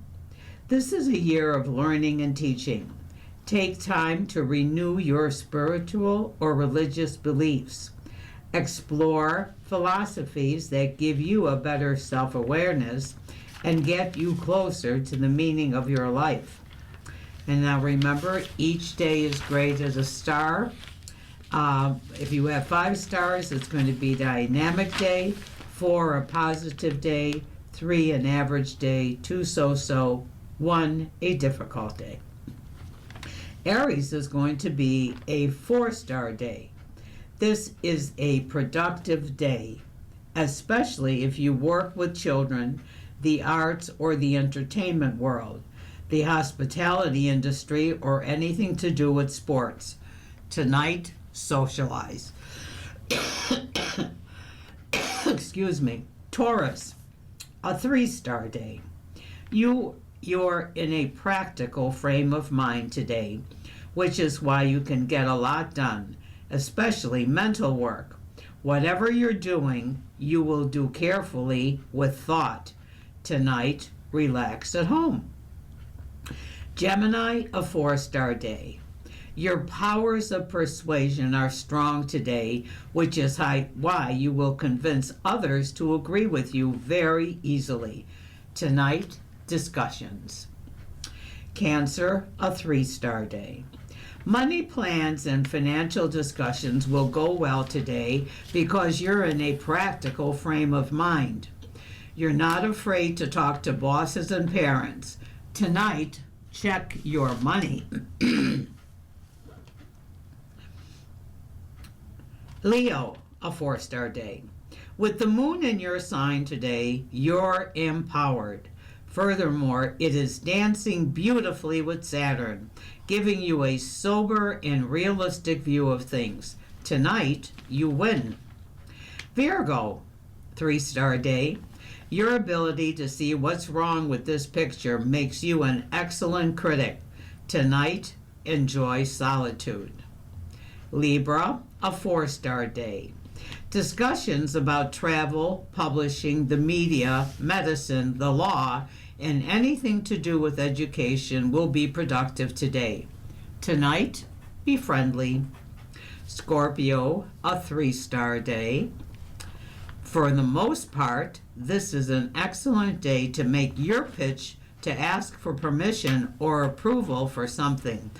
This is a year of learning and teaching. Take time to renew your spiritual or religious beliefs. Explore philosophies that give you a better self-awareness and get you closer to the meaning of your life. And now remember, each day is great as a star. If you have 5 stars, it's going to be dynamic day, 4 a positive day, 3 an average day, 2 so-so, 1 a difficult day. Aries is going to be a 4-star day. This is a productive day, especially if you work with children, the arts, or the entertainment world, the hospitality industry, or anything to do with sports. Tonight, socialize. Excuse me. Taurus, a 3-star day. You're in a practical frame of mind today, which is why you can get a lot done, especially mental work. Whatever you're doing, you will do carefully with thought. Tonight, relax at home. Gemini, a 4-star day. Your powers of persuasion are strong today, which is why you will convince others to agree with you very easily. Tonight, discussions. Cancer, a 3-star day. Money plans and financial discussions will go well today because you're in a practical frame of mind. You're not afraid to talk to bosses and parents. Tonight, check your money. Leo, a 4-star day. With the moon in your sign today, you're empowered. Furthermore, it is dancing beautifully with Saturn, giving you a sober and realistic view of things. Tonight, you win. Virgo, 3-star day. Your ability to see what's wrong with this picture makes you an excellent critic. Tonight, enjoy solitude. Libra, a 4-star day. Discussions about travel, publishing, the media, medicine, the law, and anything to do with education will be productive today. Tonight, be friendly. Scorpio, a 3-star day. For the most part, this is an excellent day to make your pitch, to ask for permission or approval for something,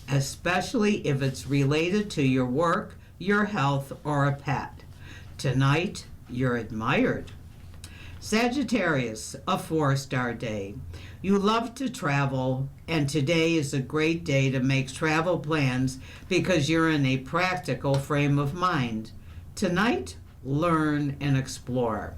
especially if it's related to your work, your health, or a pet. Tonight, you're admired. Sagittarius, a 4-star day. You love to travel, and today is a great day to make travel plans because you're in a practical frame of mind. Tonight, learn and explore.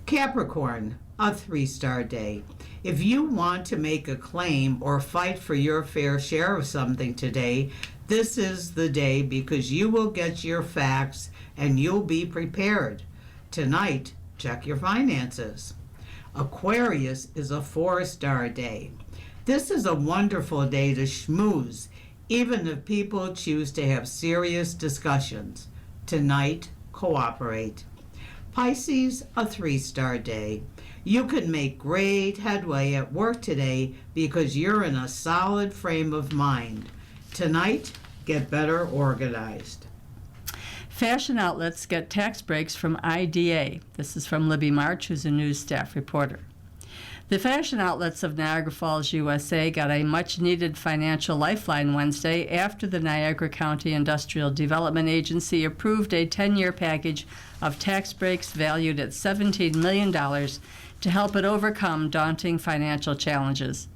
Capricorn, a 3-star day. If you want to make a claim or fight for your fair share of something today, this is the day because you will get your facts and you'll be prepared. Tonight, check your finances. Aquarius is a 4-star day. This is a wonderful day to schmooze, even if people choose to have serious discussions. Tonight, cooperate. Pisces, a 3-star day. You can make great headway at work today because you're in a solid frame of mind. Tonight, get better organized. Fashion outlets get tax breaks from IDA. This is from Libby March, who's a news staff reporter. The fashion outlets of Niagara Falls, USA got a much-needed financial lifeline Wednesday after the Niagara County Industrial Development Agency approved a 10-year package of tax breaks valued at $17 million to help it overcome daunting financial challenges.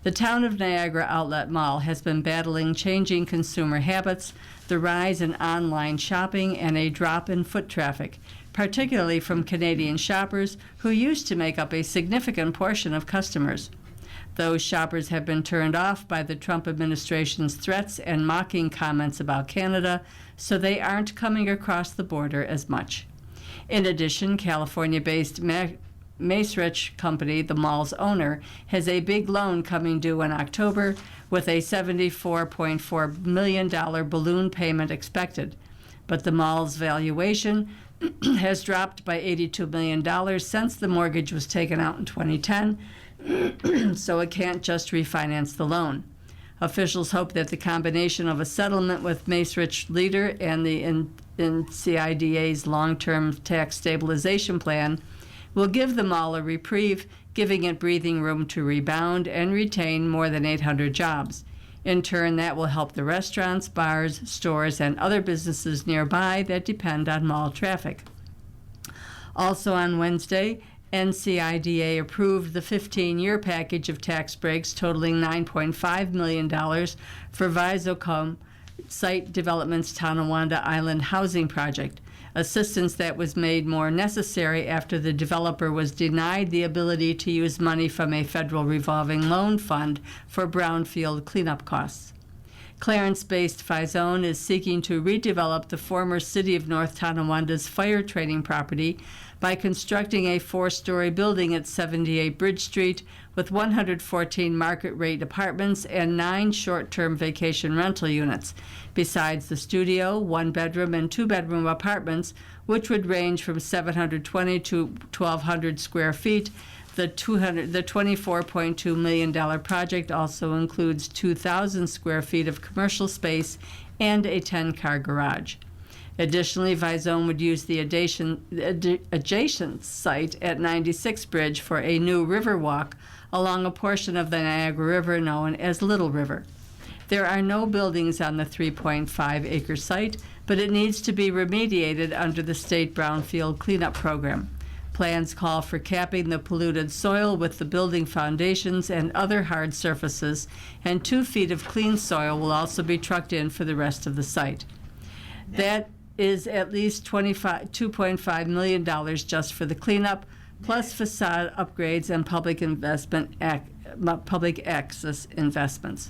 The Town of Niagara Outlet Mall has been battling changing consumer habits, the rise in online shopping, and a drop in foot traffic, particularly from Canadian shoppers who used to make up a significant portion of customers. Those shoppers have been turned off by the Trump administration's threats and mocking comments about Canada, so they aren't coming across the border as much. In addition, California-based Macerich Company, the mall's owner, has a big loan coming due in October with a $74.4 million balloon payment expected. But the mall's valuation has dropped by $82 million since the mortgage was taken out in 2010, so it can't just refinance the loan. Officials hope that the combination of a settlement with Macerich Leader and the NCIDA's long-term tax stabilization plan will give the mall a reprieve, giving it breathing room to rebound and retain more than 800 jobs. In turn, that will help the restaurants, bars, stores, and other businesses nearby that depend on mall traffic. Also on Wednesday, NCIDA approved the 15-year package of tax breaks totaling $9.5 million for Visocom Site Development's Tonawanda Island housing project, assistance that was made more necessary after the developer was denied the ability to use money from a federal revolving loan fund for brownfield cleanup costs. Clarence-based Phizone is seeking to redevelop the former City of North Tonawanda's fire training property by constructing a 4-story building at 78 Bridge Street with 114 market-rate apartments and 9 short-term vacation rental units, besides the studio, 1-bedroom, and 2-bedroom apartments, which would range from 720 to 1,200 square feet. The $24.2 million project also includes 2,000 square feet of commercial space and a 10-car garage. Additionally, Phizone would use the adjacent site at 96 Bridge for a new river walk along a portion of the Niagara River known as Little River. There are no buildings on the 3.5-acre site, but it needs to be remediated under the state brownfield cleanup program. Plans call for capping the polluted soil with the building foundations and other hard surfaces, and 2 feet of clean soil will also be trucked in for the rest of the site. That is at least $2.5 million just for the cleanup, plus facade upgrades and public access investments.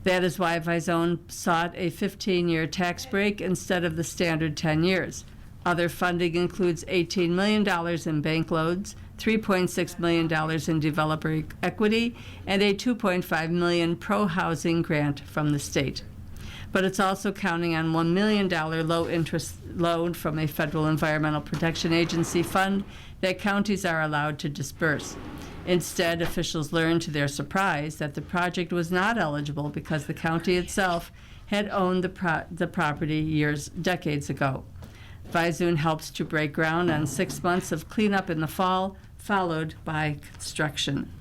That is why Phizone sought a 15-year tax break instead of the standard 10 years. Other funding includes $18 million in bank loans, $3.6 million in developer equity, and a $2.5 million pro-housing grant from the state. But it's also counting on $1 million low-interest loan from a federal Environmental Protection Agency fund that counties are allowed to disperse. Instead, officials learned to their surprise that the project was not eligible because the county itself had owned the property decades ago. Phizone helps to break ground on 6 months of cleanup in the fall, followed by construction.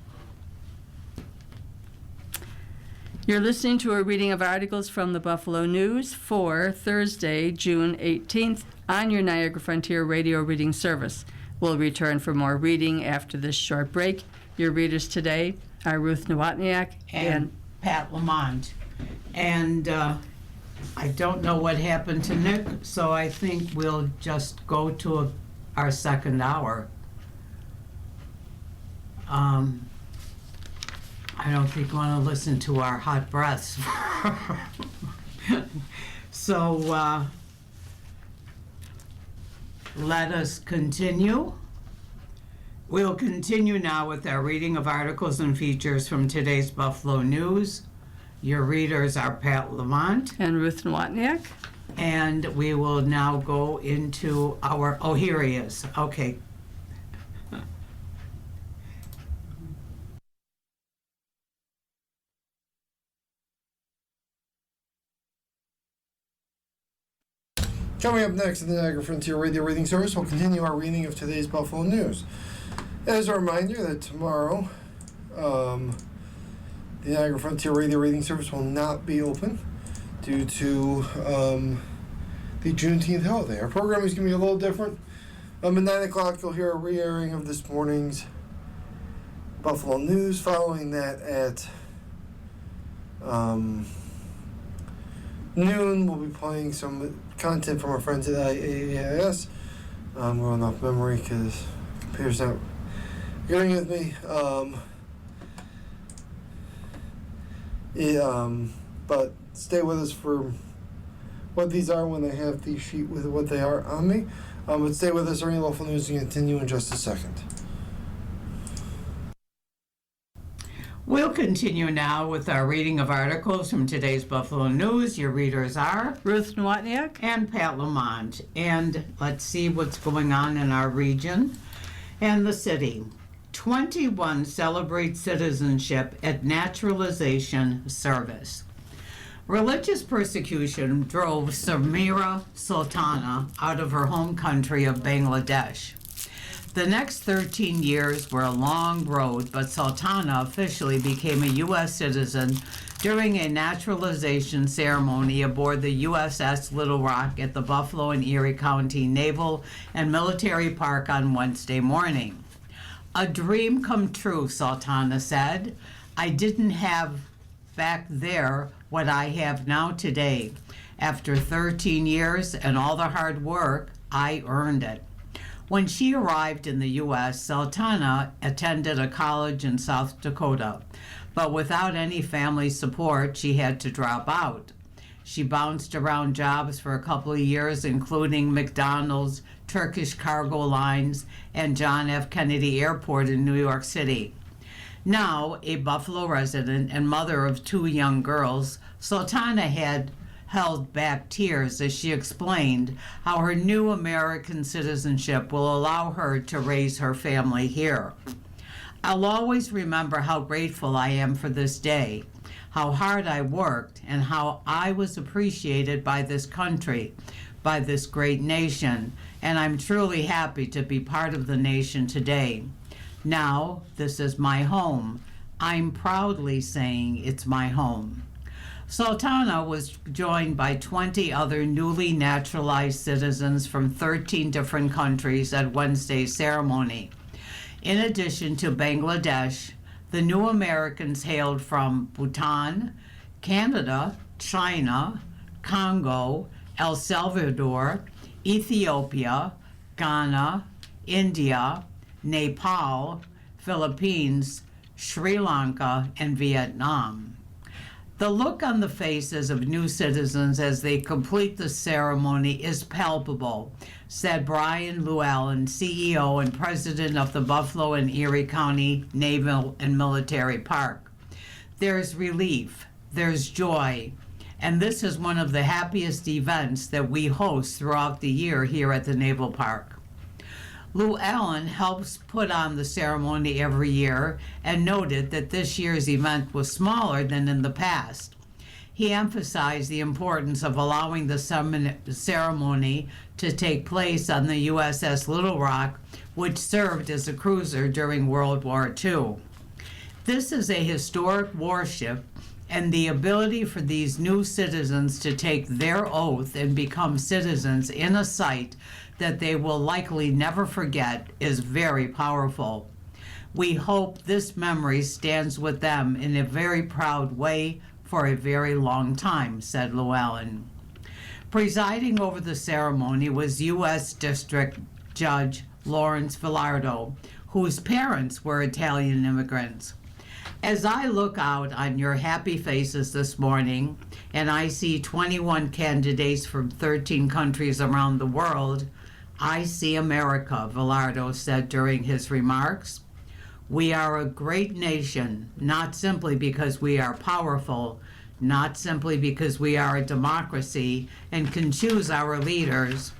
You're listening to a reading of articles from the Buffalo News for Thursday, June 18th, on your Niagara Frontier Radio Reading Service. We'll return for more reading after this short break. Your readers today are Ruth Nowotniak and Pat Lamont. And I don't know what happened to Nick, so I think we'll just go to our second hour. I don't think we want to listen to our hot breaths. So let us continue. We'll continue now with our reading of articles and features from today's Buffalo News. Your readers are Pat Lamont and Ruth Nowotniak. And we will now go into our, oh, here he is. Okay. Coming up next in the Niagara Frontier Radio Reading Service, we'll continue our reading of today's Buffalo News. As a reminder that tomorrow, the Niagara Frontier Radio Reading Service will not be open due to the Juneteenth holiday. Our program is going to be a little different. At 9 o'clock, you'll hear a re-airing of this morning's Buffalo News. Following that at noon, we'll be playing some content from our friends at IAAS. I'm going off memory because the computer's not agreeing with me. But stay with us for what these are when I have the sheet with what they are on me. But stay with us. Ernie Buffalo News will continue in just a second. We'll continue now with our reading of articles from today's Buffalo News. Your readers are Ruth Nowotniak and Pat Lamont. And let's see what's going on in our region and the city. 21 celebrate citizenship at naturalization service. Religious persecution drove Samira Sultana out of her home country of Bangladesh. The next 13 years were a long road, but Sultana officially became a U.S. citizen during a naturalization ceremony aboard the USS Little Rock at the Buffalo and Erie County Naval and Military Park on Wednesday morning. "A dream come true," Sultana said. "I didn't have back there what I have now today. After 13 years and all the hard work, I earned it." When she arrived in the U.S., Sultana attended a college in South Dakota, but without any family support, she had to drop out. She bounced around jobs for a couple of years, including McDonald's, Turkish Cargo Lines, and John F. Kennedy Airport in New York City. Now, a Buffalo resident and mother of 2 young girls, Sultana had held back tears as she explained how her new American citizenship will allow her to raise her family here. "I'll always remember how grateful I am for this day, how hard I worked, and how I was appreciated by this country, by this great nation, and I'm truly happy to be part of the nation today. Now, this is my home. I'm proudly saying it's my home." Sultana was joined by 20 other newly naturalized citizens from 13 different countries at Wednesday's ceremony. In addition to Bangladesh, the new Americans hailed from Bhutan, Canada, China, Congo, El Salvador, Ethiopia, Ghana, India, Nepal, Philippines, Sri Lanka, and Vietnam. "The look on the faces of new citizens as they complete the ceremony is palpable," said Brian Llewellyn, CEO and president of the Buffalo and Erie County Naval and Military Park. "There's relief, there's joy, and this is one of the happiest events that we host throughout the year here at the Naval Park." Llewellyn helps put on the ceremony every year and noted that this year's event was smaller than in the past. He emphasized the importance of allowing the ceremony to take place on the USS Little Rock, which served as a cruiser during World War II. "This is a historic warship, and the ability for these new citizens to take their oath and become citizens in a site that they will likely never forget is very powerful. We hope this memory stands with them in a very proud way for a very long time," said Llewellyn. Presiding over the ceremony was U.S. District Judge Lawrence Villardo, whose parents were Italian immigrants. "As I look out on your happy faces this morning, and I see 21 candidates from 13 countries around the world, I see America," Villardo said during his remarks. "We are a great nation, not simply because we are powerful, not simply because we are a democracy and can choose our leaders,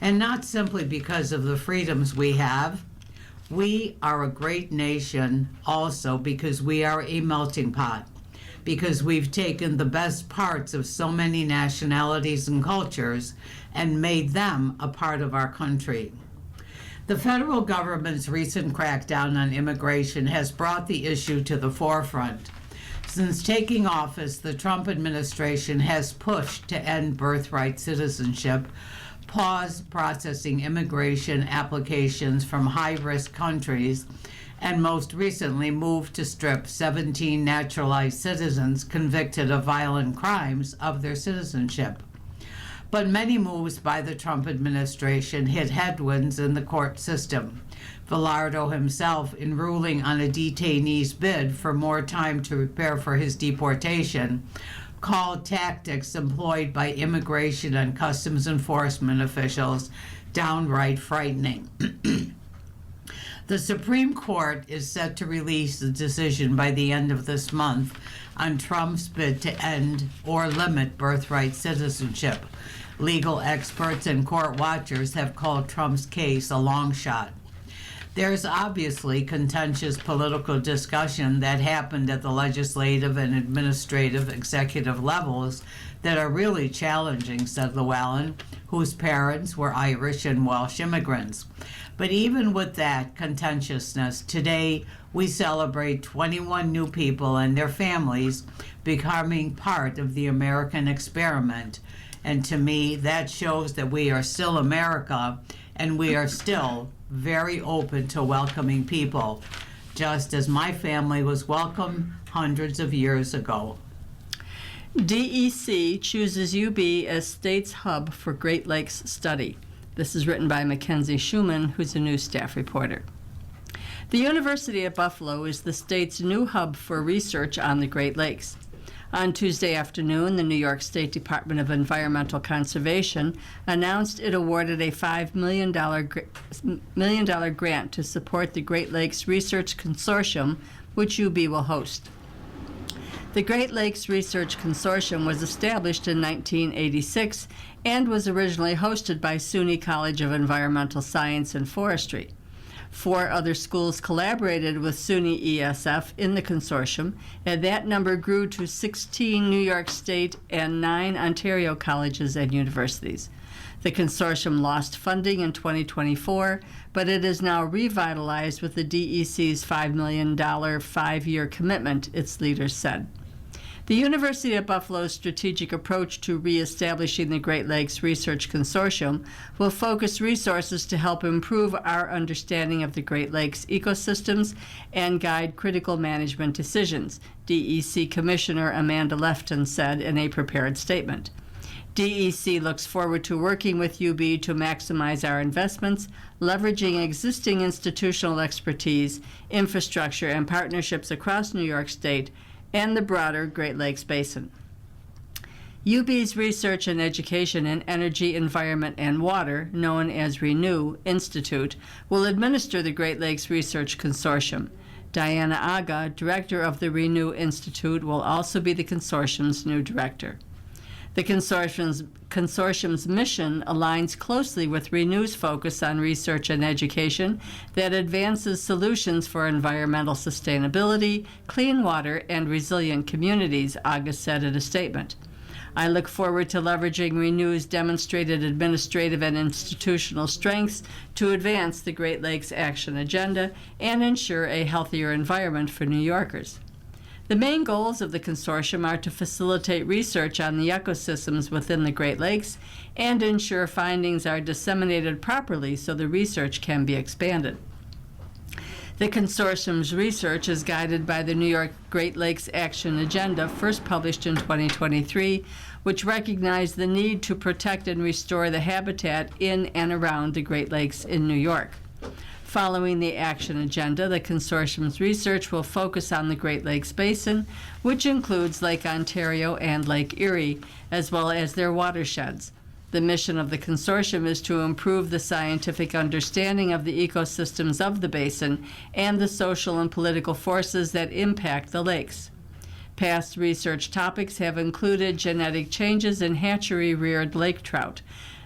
and not simply because of the freedoms we have. We are a great nation also because we are a melting pot, because we've taken the best parts of so many nationalities and cultures and made them a part of our country." The federal government's recent crackdown on immigration has brought the issue to the forefront. Since taking office, the Trump administration has pushed to end birthright citizenship, pause processing immigration applications from high-risk countries, and most recently moved to strip 17 naturalized citizens convicted of violent crimes of their citizenship. But many moves by the Trump administration hit headwinds in the court system. Villardo himself, in ruling on a detainee's bid for more time to prepare for his deportation, called tactics employed by immigration and customs enforcement officials downright frightening. The Supreme Court is set to release a decision by the end of this month on Trump's bid to end or limit birthright citizenship. Legal experts and court watchers have called Trump's case a long shot. There's obviously contentious political discussion that happened at the legislative and administrative executive levels that are really challenging, said Llewellyn, whose parents were Irish and Welsh immigrants. But even with that contentiousness, today we celebrate 21 new people and their families becoming part of the American experiment. And to me, that shows that we are still America and we are still very open to welcoming people, just as my family was welcomed hundreds of years ago. DEC chooses UB as state's hub for Great Lakes study. This is written by Mackenzie Schumann, who's a news staff reporter. The University at Buffalo is the state's new hub for research on the Great Lakes. On Tuesday afternoon, the New York State Department of Environmental Conservation announced it awarded a $5 million grant to support the Great Lakes Research Consortium, which UB will host. The Great Lakes Research Consortium was established in 1986 and was originally hosted by SUNY College of Environmental Science and Forestry. 4 other schools collaborated with SUNY ESF in the consortium, and that number grew to 16 New York State and 9 Ontario colleges and universities. The consortium lost funding in 2024, but it is now revitalized with the DEC's $5 million 5-year commitment, its leaders said. The University of Buffalo's strategic approach to reestablishing the Great Lakes Research Consortium will focus resources to help improve our understanding of the Great Lakes ecosystems and guide critical management decisions, DEC Commissioner Amanda Lefton said in a prepared statement. DEC looks forward to working with UB to maximize our investments, leveraging existing institutional expertise, infrastructure, and partnerships across New York State and the broader Great Lakes Basin. UB's Research and Education in Energy, Environment, and Water, known as RENEW Institute, will administer the Great Lakes Research Consortium. Diana Aga, director of the RENEW Institute, will also be the consortium's new director. The consortium's mission aligns closely with RENEW's focus on research and education that advances solutions for environmental sustainability, clean water, and resilient communities, Aga said in a statement. I look forward to leveraging RENEW's demonstrated administrative and institutional strengths to advance the Great Lakes Action Agenda and ensure a healthier environment for New Yorkers. The main goals of the consortium are to facilitate research on the ecosystems within the Great Lakes and ensure findings are disseminated properly so the research can be expanded. The consortium's research is guided by the New York Great Lakes Action Agenda, first published in 2023, which recognized the need to protect and restore the habitat in and around the Great Lakes in New York. Following the action agenda, the consortium's research will focus on the Great Lakes Basin, which includes Lake Ontario and Lake Erie, as well as their watersheds. The mission of the consortium is to improve the scientific understanding of the ecosystems of the basin and the social and political forces that impact the lakes. Past research topics have included genetic changes in hatchery-reared lake trout,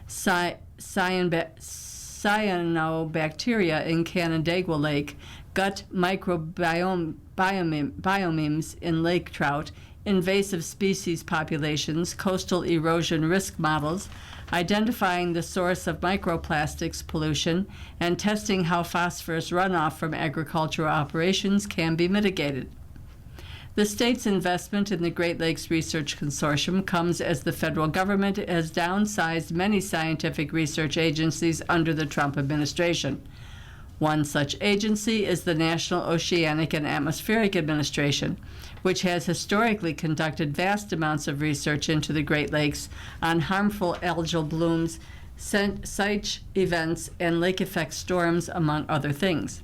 cyanobacteria in Canandaigua Lake, gut microbiomes in lake trout, invasive species populations, coastal erosion risk models, identifying the source of microplastics pollution, and testing how phosphorus runoff from agricultural operations can be mitigated. The state's investment in the Great Lakes Research Consortium comes as the federal government has downsized many scientific research agencies under the Trump administration. One such agency is the National Oceanic and Atmospheric Administration, which has historically conducted vast amounts of research into the Great Lakes on harmful algal blooms, sites events, and lake effect storms, among other things.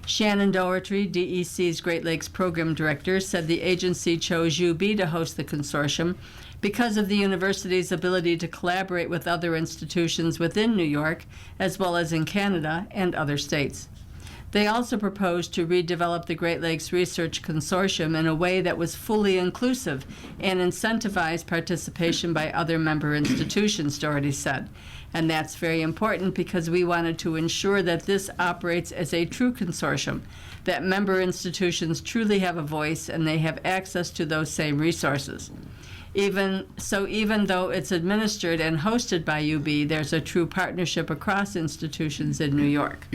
Shannon Doherty, DEC's Great Lakes Program Director, said the agency chose UB to host the consortium because of the university's ability to collaborate with other institutions within New York, as well as in Canada and other states. They also proposed to redevelop the Great Lakes Research Consortium in a way that was fully inclusive and incentivized participation by other member institutions, Doherty said. And that's very important because we wanted to ensure that this operates as a true consortium, that member institutions truly have a voice and they have access to those same resources. Even though it's administered and hosted by UB, there's a true partnership across institutions in New York.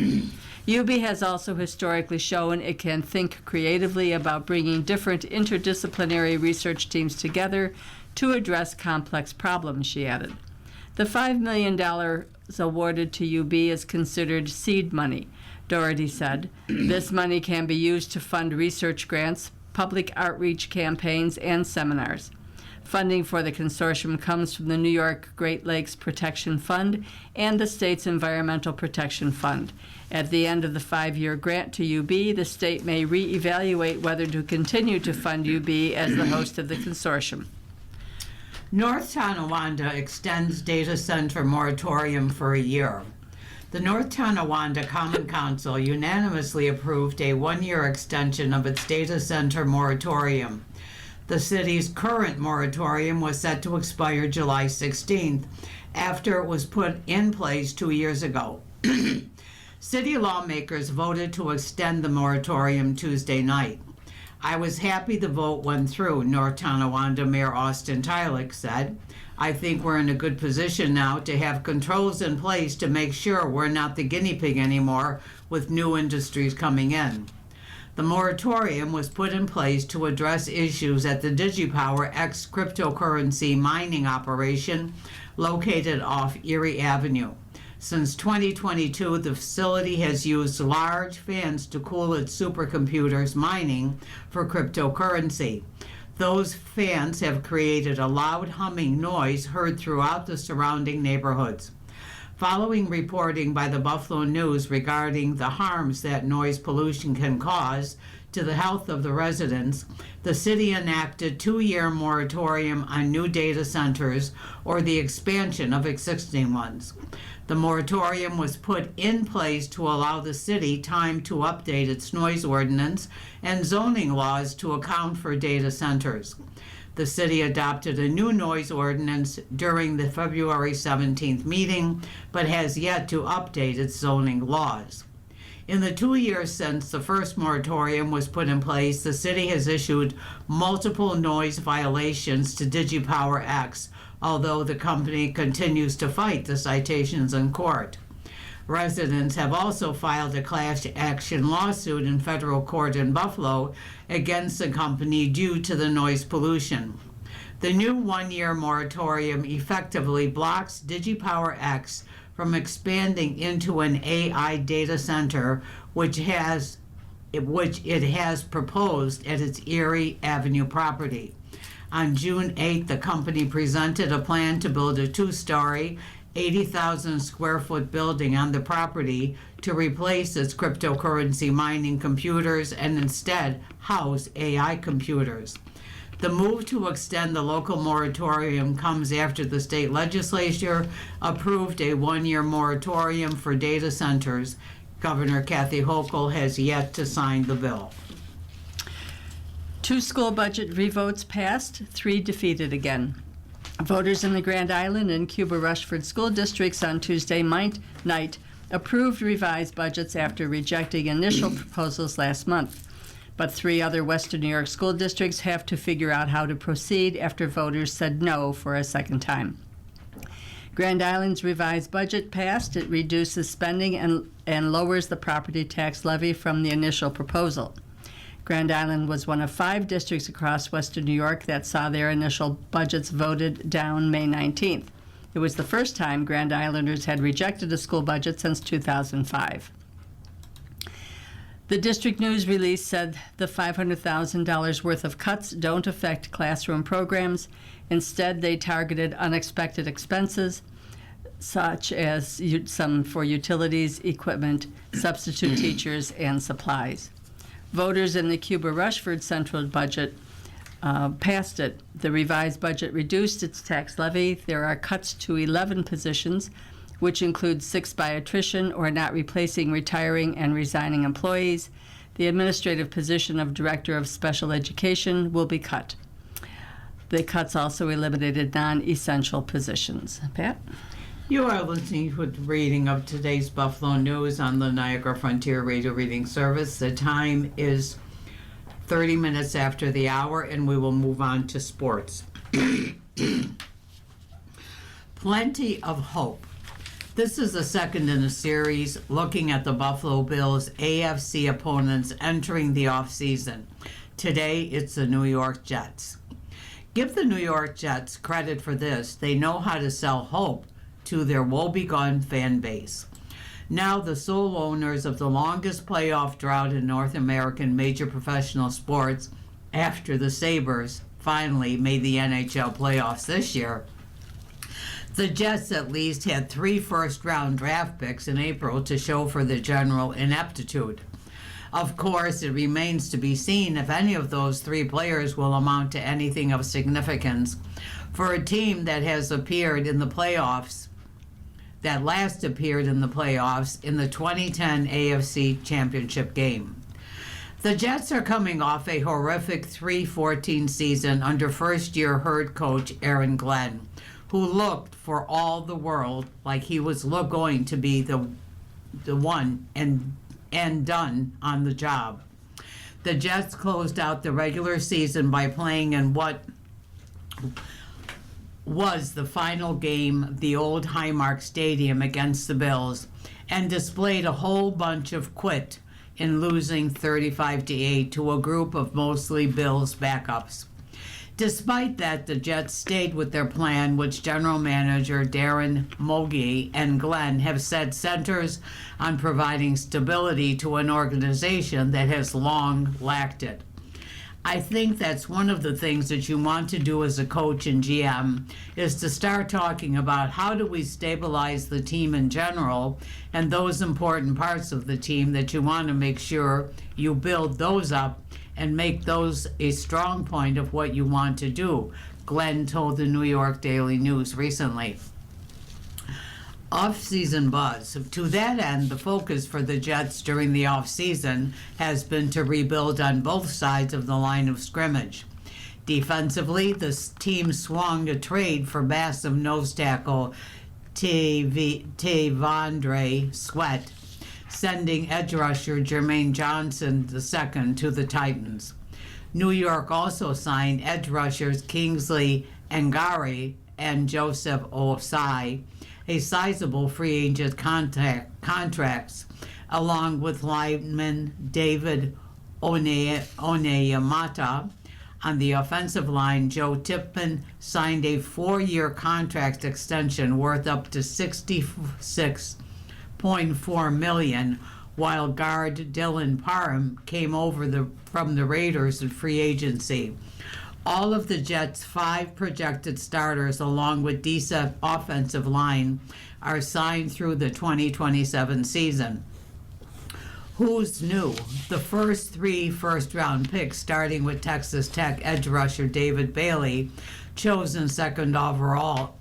UB has also historically shown it can think creatively about bringing different interdisciplinary research teams together to address complex problems, she added. The $5 million awarded to UB is considered seed money, Doherty said. This money can be used to fund research grants, public outreach campaigns, and seminars. Funding for the consortium comes from the New York Great Lakes Protection Fund and the state's Environmental Protection Fund. At the end of the 5-year grant to UB, the state may reevaluate whether to continue to fund UB as the host of the consortium. North Tonawanda extends data center moratorium for a year. The North Tonawanda Common Council unanimously approved a 1-year extension of its data center moratorium. The city's current moratorium was set to expire July 16th, after it was put in place 2 years ago. City lawmakers voted to extend the moratorium Tuesday night. I was happy the vote went through, North Tonawanda Mayor Austin Tylik said. I think we're in a good position now to have controls in place to make sure we're not the guinea pig anymore with new industries coming in. The moratorium was put in place to address issues at the DigiPower X cryptocurrency mining operation located off Erie Avenue. Since 2022, the facility has used large fans to cool its supercomputers mining for cryptocurrency. Those fans have created a loud humming noise heard throughout the surrounding neighborhoods. Following reporting by the Buffalo News regarding the harms that noise pollution can cause to the health of the residents, the city enacted 2-year moratorium on new data centers or the expansion of existing ones. The moratorium was put in place to allow the city time to update its noise ordinance and zoning laws to account for data centers. The city adopted a new noise ordinance during the February 17th meeting, but has yet to update its zoning laws. In the 2 years since the first moratorium was put in place, the city has issued multiple noise violations to DigiPower X, although the company continues to fight the citations in court. Residents have also filed a class action lawsuit in federal court in Buffalo against the company due to the noise pollution. The new 1-year moratorium effectively blocks DigiPower X from expanding into an AI data center, which it has proposed at its Erie Avenue property. On June 8th, the company presented a plan to build a 2-story, 80,000 square foot building on the property to replace its cryptocurrency mining computers and instead house AI computers. The move to extend the local moratorium comes after the state legislature approved a 1-year moratorium for data centers. Governor Kathy Hochul has yet to sign the bill. 2 school budget revotes passed, 3 defeated again. Voters in the Grand Island and Cuba Rushford school districts on Tuesday night approved revised budgets after rejecting initial proposals last month. But 3 other Western New York school districts have to figure out how to proceed after voters said no for a second time. Grand Island's revised budget passed. It reduces spending and lowers the property tax levy from the initial proposal. Grand Island was one of 5 districts across Western New York that saw their initial budgets voted down May 19th. It was the first time Grand Islanders had rejected a school budget since 2005. The district news release said the $500,000 worth of cuts don't affect classroom programs. Instead, they targeted unexpected expenses, such as some for utilities, equipment, substitute teachers, and supplies. Voters in the Cuba-Rushford Central budget passed it. The revised budget reduced its tax levy. There are cuts to 11 positions, which include 6 by attrition or not replacing retiring and resigning employees. The administrative position of Director of Special Education will be cut. The cuts also eliminated non-essential positions. Pat? You are listening to the reading of today's Buffalo News on the Niagara Frontier Radio Reading Service. The time is 30 minutes after the hour, and we will move on to sports. Plenty of hope. This is the second in a series looking at the Buffalo Bills' AFC opponents entering the offseason. Today, it's the New York Jets. Give the New York Jets credit for this. They know how to sell hope to their woebegone fan base. Now the sole owners of the longest playoff drought in North American major professional sports, after the Sabres finally made the NHL playoffs this year, the Jets at least had 3 first-round draft picks in April to show for their general ineptitude. Of course, it remains to be seen if any of those 3 players will amount to anything of significance for a team that has appeared in the playoffs, that last appeared in the playoffs in the 2010 AFC Championship game. The Jets are coming off a horrific 3-14 season under first-year head coach Aaron Glenn, who looked for all the world like he was going to be the one and done on the job. The Jets closed out the regular season by playing in what was the final game of the old Highmark Stadium against the Bills and displayed a whole bunch of quit in losing 35-8 to a group of mostly Bills backups. Despite that, the Jets stayed with their plan, which General Manager Darren Mogi and Glenn have said centers on providing stability to an organization that has long lacked it. I think that's one of the things that you want to do as a coach and GM is to start talking about how do we stabilize the team in general and those important parts of the team that you want to make sure you build those up and make those a strong point of what you want to do, Glenn told the New York Daily News recently. Off-season buzz. To that end, the focus for the Jets during the off-season has been to rebuild on both sides of the line of scrimmage. Defensively, the team swung a trade for massive nose tackle Tavondre Sweat, sending edge rusher Jermaine Johnson II to the Titans. New York also signed edge rushers Kingsley Angari and Joseph Osai, a sizable free agent contracts, along with lineman David Oneyamata. On the offensive line, Joe Tippmann signed a 4-year contract extension worth up to $66.4 million, while guard Dylan Parham came over from the Raiders in free agency. All of the Jets' 5 projected starters, along with decent offensive line, are signed through the 2027 season. Who's new? The first 3 first-round picks, starting with Texas Tech edge rusher David Bailey, chosen 2nd overall.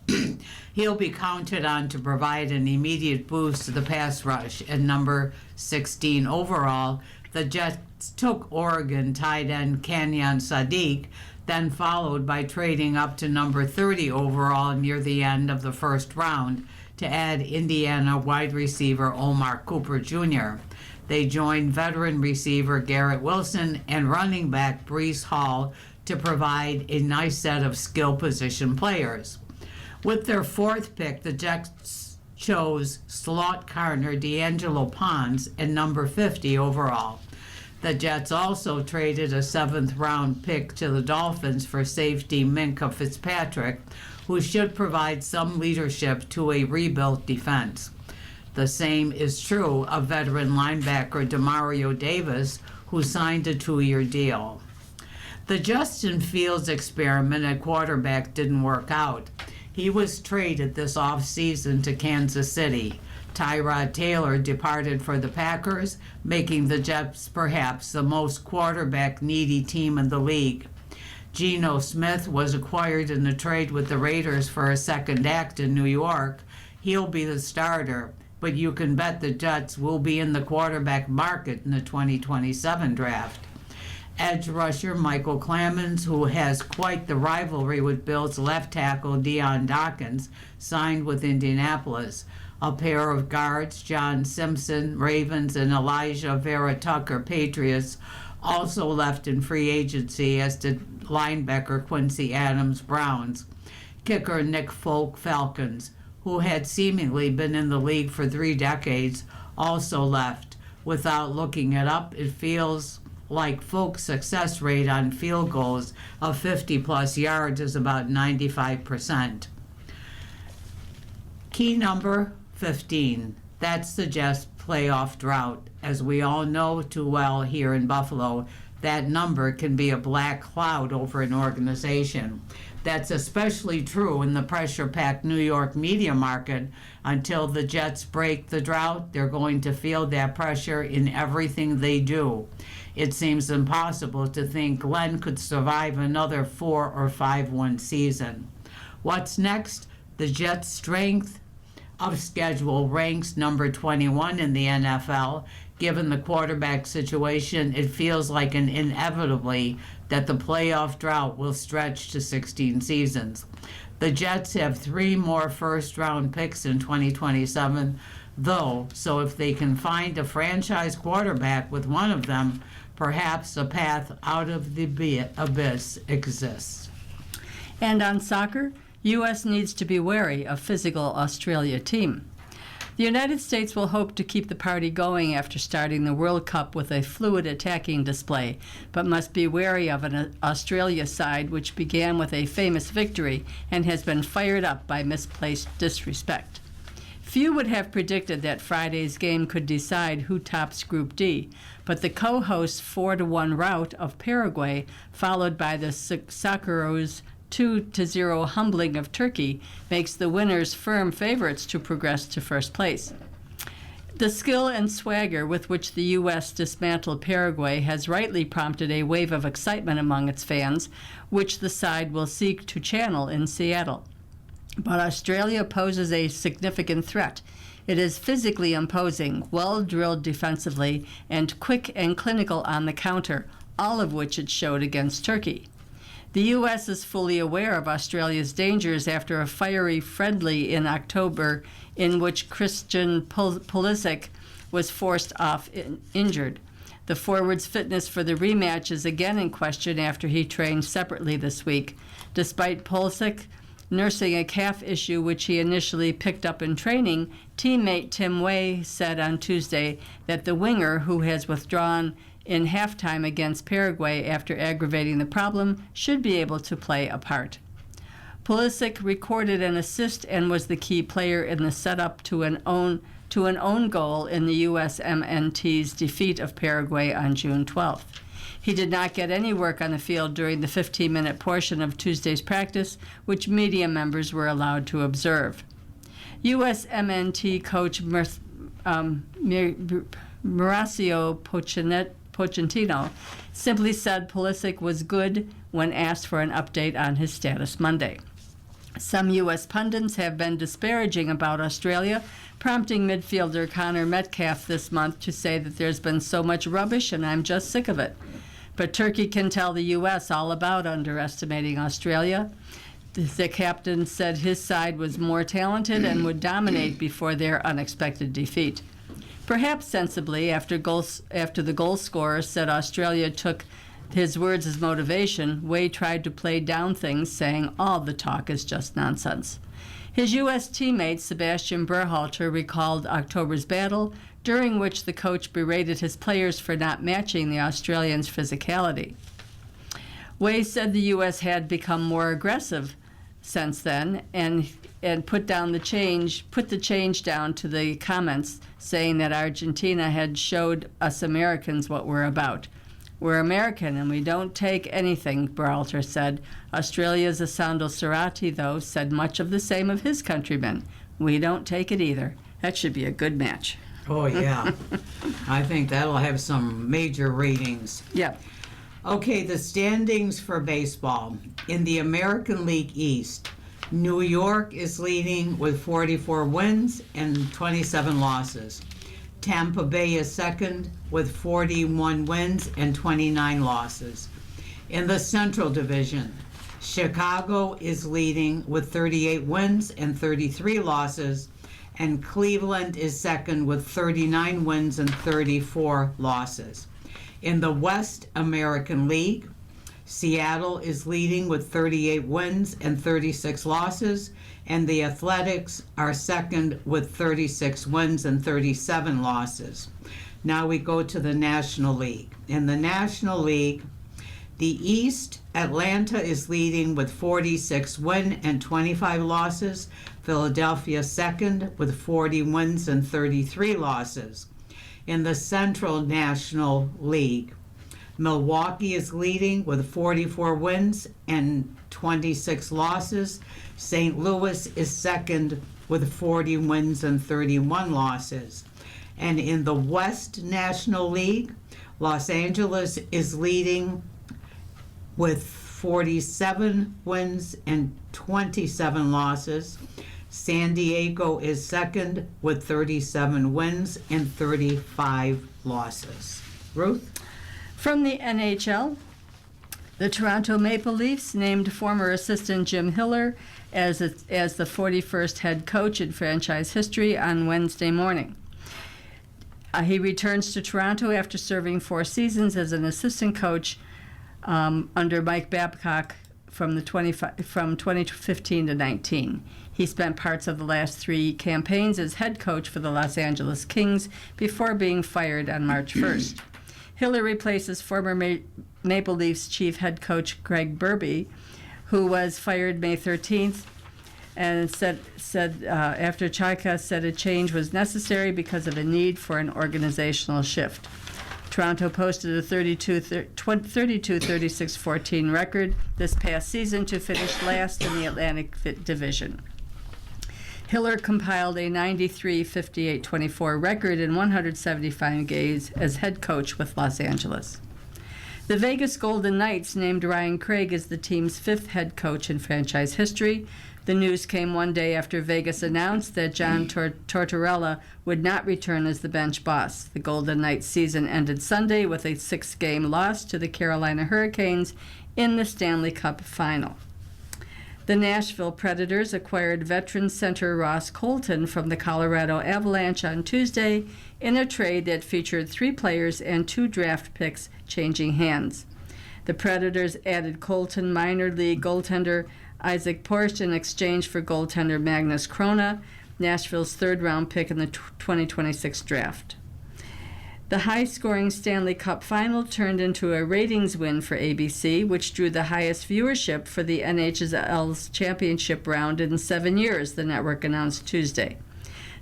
He'll be counted on to provide an immediate boost to the pass rush. At number 16 overall, the Jets took Oregon tight end Kenyon Sadiq, then followed by trading up to number 30 overall near the end of the first round to add Indiana wide receiver Omar Cooper Jr. They joined veteran receiver Garrett Wilson and running back Breece Hall to provide a nice set of skill position players. With their 4th pick, the Jets chose slot corner D'Angelo Pons at number 50 overall. The Jets also traded a 7th-round pick to the Dolphins for safety Minkah Fitzpatrick, who should provide some leadership to a rebuilt defense. The same is true of veteran linebacker Demario Davis, who signed a 2-year deal. The Justin Fields experiment at quarterback didn't work out. He was traded this offseason to Kansas City. Tyrod Taylor departed for the Packers, making the Jets perhaps the most quarterback-needy team in the league. Geno Smith was acquired in a trade with the Raiders for a second act in New York. He'll be the starter, but you can bet the Jets will be in the quarterback market in the 2027 draft. Edge rusher Michael Clemens, who has quite the rivalry with Bills left tackle Deion Dawkins, signed with Indianapolis. A pair of guards, John Simpson, Ravens, and Elijah Vera Tucker, Patriots, also left in free agency, as did linebacker Quincy Adams, Browns. Kicker Nick Folk, Falcons, who had seemingly been in the league for 3 decades, also left. Without looking it up, it feels like Folk's success rate on field goals of 50-plus yards is about 95%. Key number 15. That suggests playoff drought. As we all know too well here in Buffalo, that number can be a black cloud over an organization. That's especially true in the pressure-packed New York media market. Until the Jets break the drought, they're going to feel that pressure in everything they do. It seems impossible to think Glenn could survive another 4 or 5-win season. What's next? The Jets' strength of schedule ranks number 21 in the NFL. Given the quarterback situation, it feels like an inevitably that the playoff drought will stretch to 16 seasons. The Jets have 3 more first-round picks in 2027, though, so if they can find a franchise quarterback with one of them, perhaps a path out of the abyss exists. And on soccer, U.S. needs to be wary of physical Australia team. The United States will hope to keep the party going after starting the World Cup with a fluid attacking display, but must be wary of an Australia side which began with a famous victory and has been fired up by misplaced disrespect. Few would have predicted that Friday's game could decide who tops Group D, but the co-hosts' 4-1 rout of Paraguay, followed by the Socceroos' 2-0 humbling of Turkey, makes the winners firm favorites to progress to first place. The skill and swagger with which the U.S. dismantled Paraguay has rightly prompted a wave of excitement among its fans, which the side will seek to channel in Seattle. But Australia poses a significant threat. It is physically imposing, well-drilled defensively, and quick and clinical on the counter, all of which it showed against Turkey. The U.S. is fully aware of Australia's dangers after a fiery friendly in October in which Christian Pulisic was forced off injured. The forward's fitness for the rematch is again in question after he trained separately this week. Despite Pulisic nursing a calf issue which he initially picked up in training, teammate Tim Way said on Tuesday that the winger, who has withdrawn in halftime against Paraguay after aggravating the problem, should be able to play a part. Pulisic recorded an assist and was the key player in the setup to an own goal in the USMNT's defeat of Paraguay on June 12th. He did not get any work on the field during the 15-minute portion of Tuesday's practice, which media members were allowed to observe. USMNT coach Mauricio Pochettino simply said Pulisic was good when asked for an update on his status Monday. Some U.S. pundits have been disparaging about Australia, prompting midfielder Connor Metcalf this month to say that there's been so much rubbish and I'm just sick of it. But Turkey can tell the U.S. all about underestimating Australia. The captain said his side was more talented and would dominate before their unexpected defeat. Perhaps sensibly, after the goal scorer said Australia took his words as motivation, Way tried to play down things, saying all the talk is just nonsense. His U.S. teammate Sebastian Berhalter recalled October's battle, during which the coach berated his players for not matching the Australians' physicality. Way said the U.S. had become more aggressive since then, and put the change down to the comments saying that Argentina had showed us Americans what we're about. We're American and we don't take anything, Berhalter said. Australia's Asando Cerati, though, said much of the same of his countrymen. We don't take it either. That should be a good match. Oh, yeah. I think that'll have some major ratings. Yeah. Okay, the standings for baseball. In the American League East, New York is leading with 44 wins and 27 losses. Tampa Bay is second with 41 wins and 29 losses. In the Central Division, Chicago is leading with 38 wins and 33 losses, and Cleveland is second with 39 wins and 34 losses. In the West American League, Seattle is leading with 38 wins and 36 losses, and the Athletics are second with 36 wins and 37 losses. Now we go to the National League. In the National League, the East, Atlanta is leading with 46 wins and 25 losses. Philadelphia second with 40 wins and 33 losses. In the Central National League, Milwaukee is leading with 44 wins and 26 losses. St. Louis is second with 40 wins and 31 losses. And in the West National League, Los Angeles is leading with 47 wins and 27 losses. San Diego is second with 37 wins and 35 losses. Ruth? From the NHL, the Toronto Maple Leafs named former assistant Jim Hiller as the 41st head coach in franchise history on Wednesday morning. He returns to Toronto after serving 4 seasons as an assistant coach under Mike Babcock from 2015 to 19. He spent parts of the last 3 campaigns as head coach for the Los Angeles Kings before being fired on March 1st. Hiller replaces former Maple Leafs chief head coach Greg Berube, who was fired May 13th, and said after Chaika said a change was necessary because of a need for an organizational shift. Toronto posted a 32-36-14 record this past season to finish last in the Atlantic Division. Hiller compiled a 93-58-24 record in 175 games as head coach with Los Angeles. The Vegas Golden Knights named Ryan Craig as the team's 5th head coach in franchise history. The news came one day after Vegas announced that John Tortorella would not return as the bench boss. The Golden Knights season ended Sunday with a 6-game loss to the Carolina Hurricanes in the Stanley Cup final. The Nashville Predators acquired veteran center Ross Colton from the Colorado Avalanche on Tuesday in a trade that featured 3 players and 2 draft picks changing hands. The Predators added Colton minor league goaltender Isaac Porsche in exchange for goaltender Magnus Krona, Nashville's 3rd-round pick in the 2026 draft. The high-scoring Stanley Cup final turned into a ratings win for ABC, which drew the highest viewership for the NHL's championship round in 7 years, the network announced Tuesday.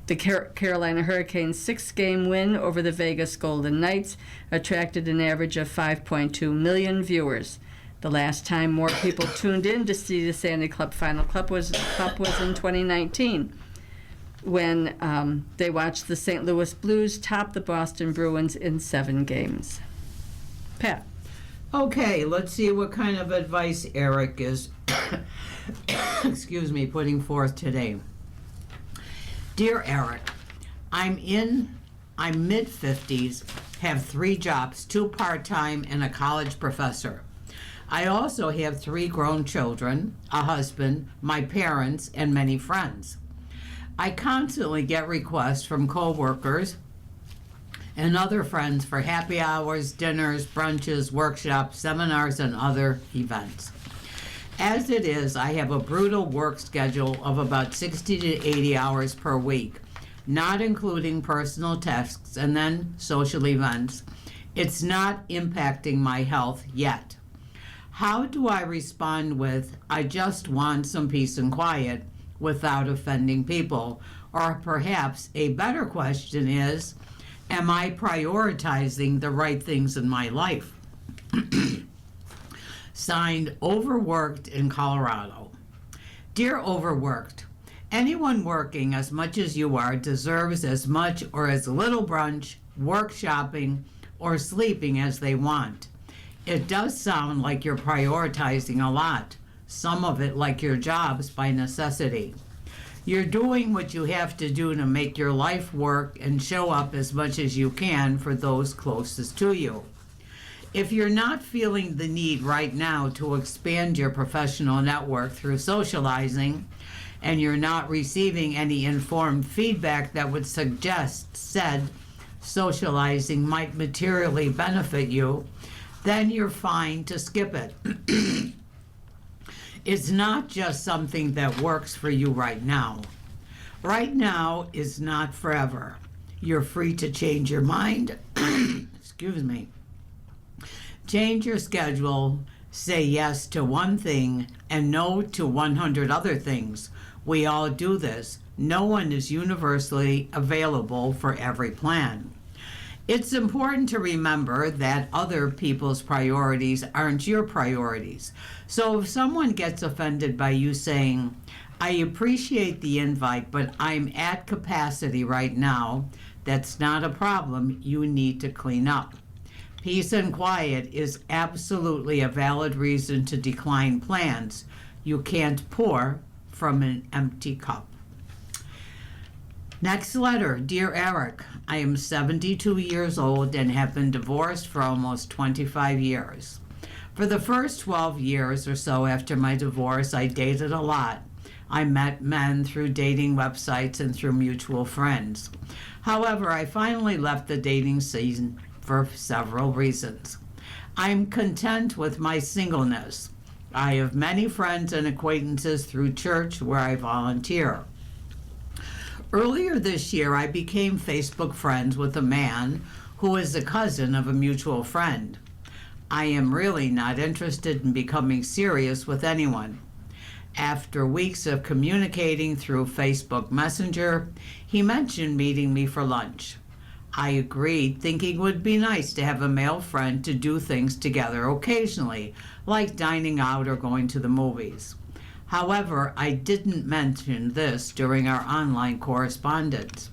The Carolina Hurricanes' 6-game win over the Vegas Golden Knights attracted an average of 5.2 million viewers. The last time more people tuned in to see the Stanley Cup final was in 2019, when they watched the St. Louis Blues top the Boston Bruins in 7 games. Pat. Okay, let's see what kind of advice Eric is putting forth today. Dear Eric, I'm mid-50s, have 3 jobs, 2 part-time, and a college professor. I also have 3 grown children, a husband, my parents, and many friends. I constantly get requests from coworkers and other friends for happy hours, dinners, brunches, workshops, seminars, and other events. As it is, I have a brutal work schedule of about 60 to 80 hours per week, not including personal tasks and then social events. It's not impacting my health yet. How do I respond with, I just want some peace and quiet without offending people? Or perhaps a better question is, am I prioritizing the right things in my life? Signed, Overworked in Colorado. Dear Overworked, anyone working as much as you are deserves as much or as little brunch, work shopping, or sleeping as they want. It does sound like you're prioritizing a lot, some of it like your jobs by necessity. You're doing what you have to do to make your life work and show up as much as you can for those closest to you. If you're not feeling the need right now to expand your professional network through socializing, and you're not receiving any informed feedback that would suggest said socializing might materially benefit you, then you're fine to skip it. It's not just something that works for you right now. Right now is not forever. You're free to change your mind. Excuse me. Change your schedule, say yes to one thing and no to 100 other things. We all do this. No one is universally available for every plan. It's important to remember that other people's priorities aren't your priorities. So if someone gets offended by you saying, I appreciate the invite, but I'm at capacity right now, that's not a problem you need to clean up. Peace and quiet is absolutely a valid reason to decline plans. You can't pour from an empty cup. Next letter. Dear Eric, I am 72 years old and have been divorced for almost 25 years. For the first 12 years or so after my divorce, I dated a lot. I met men through dating websites and through mutual friends. However, I finally left the dating scene for several reasons. I'm content with my singleness. I have many friends and acquaintances through church where I volunteer. Earlier this year, I became Facebook friends with a man who is a cousin of a mutual friend. I am really not interested in becoming serious with anyone. After weeks of communicating through Facebook Messenger, he mentioned meeting me for lunch. I agreed, thinking it would be nice to have a male friend to do things together occasionally, like dining out or going to the movies. However, I didn't mention this during our online correspondence.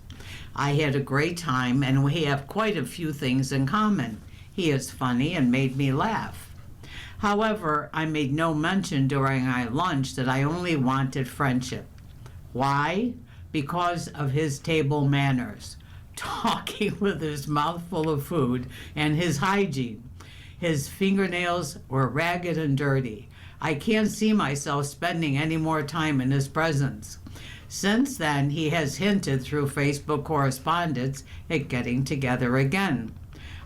I had a great time and we have quite a few things in common. He is funny and made me laugh. However, I made no mention during our lunch that I only wanted friendship. Why? Because of his table manners, talking with his mouth full of food, and his hygiene. His fingernails were ragged and dirty. I can't see myself spending any more time in his presence. Since then, he has hinted through Facebook correspondence at getting together again.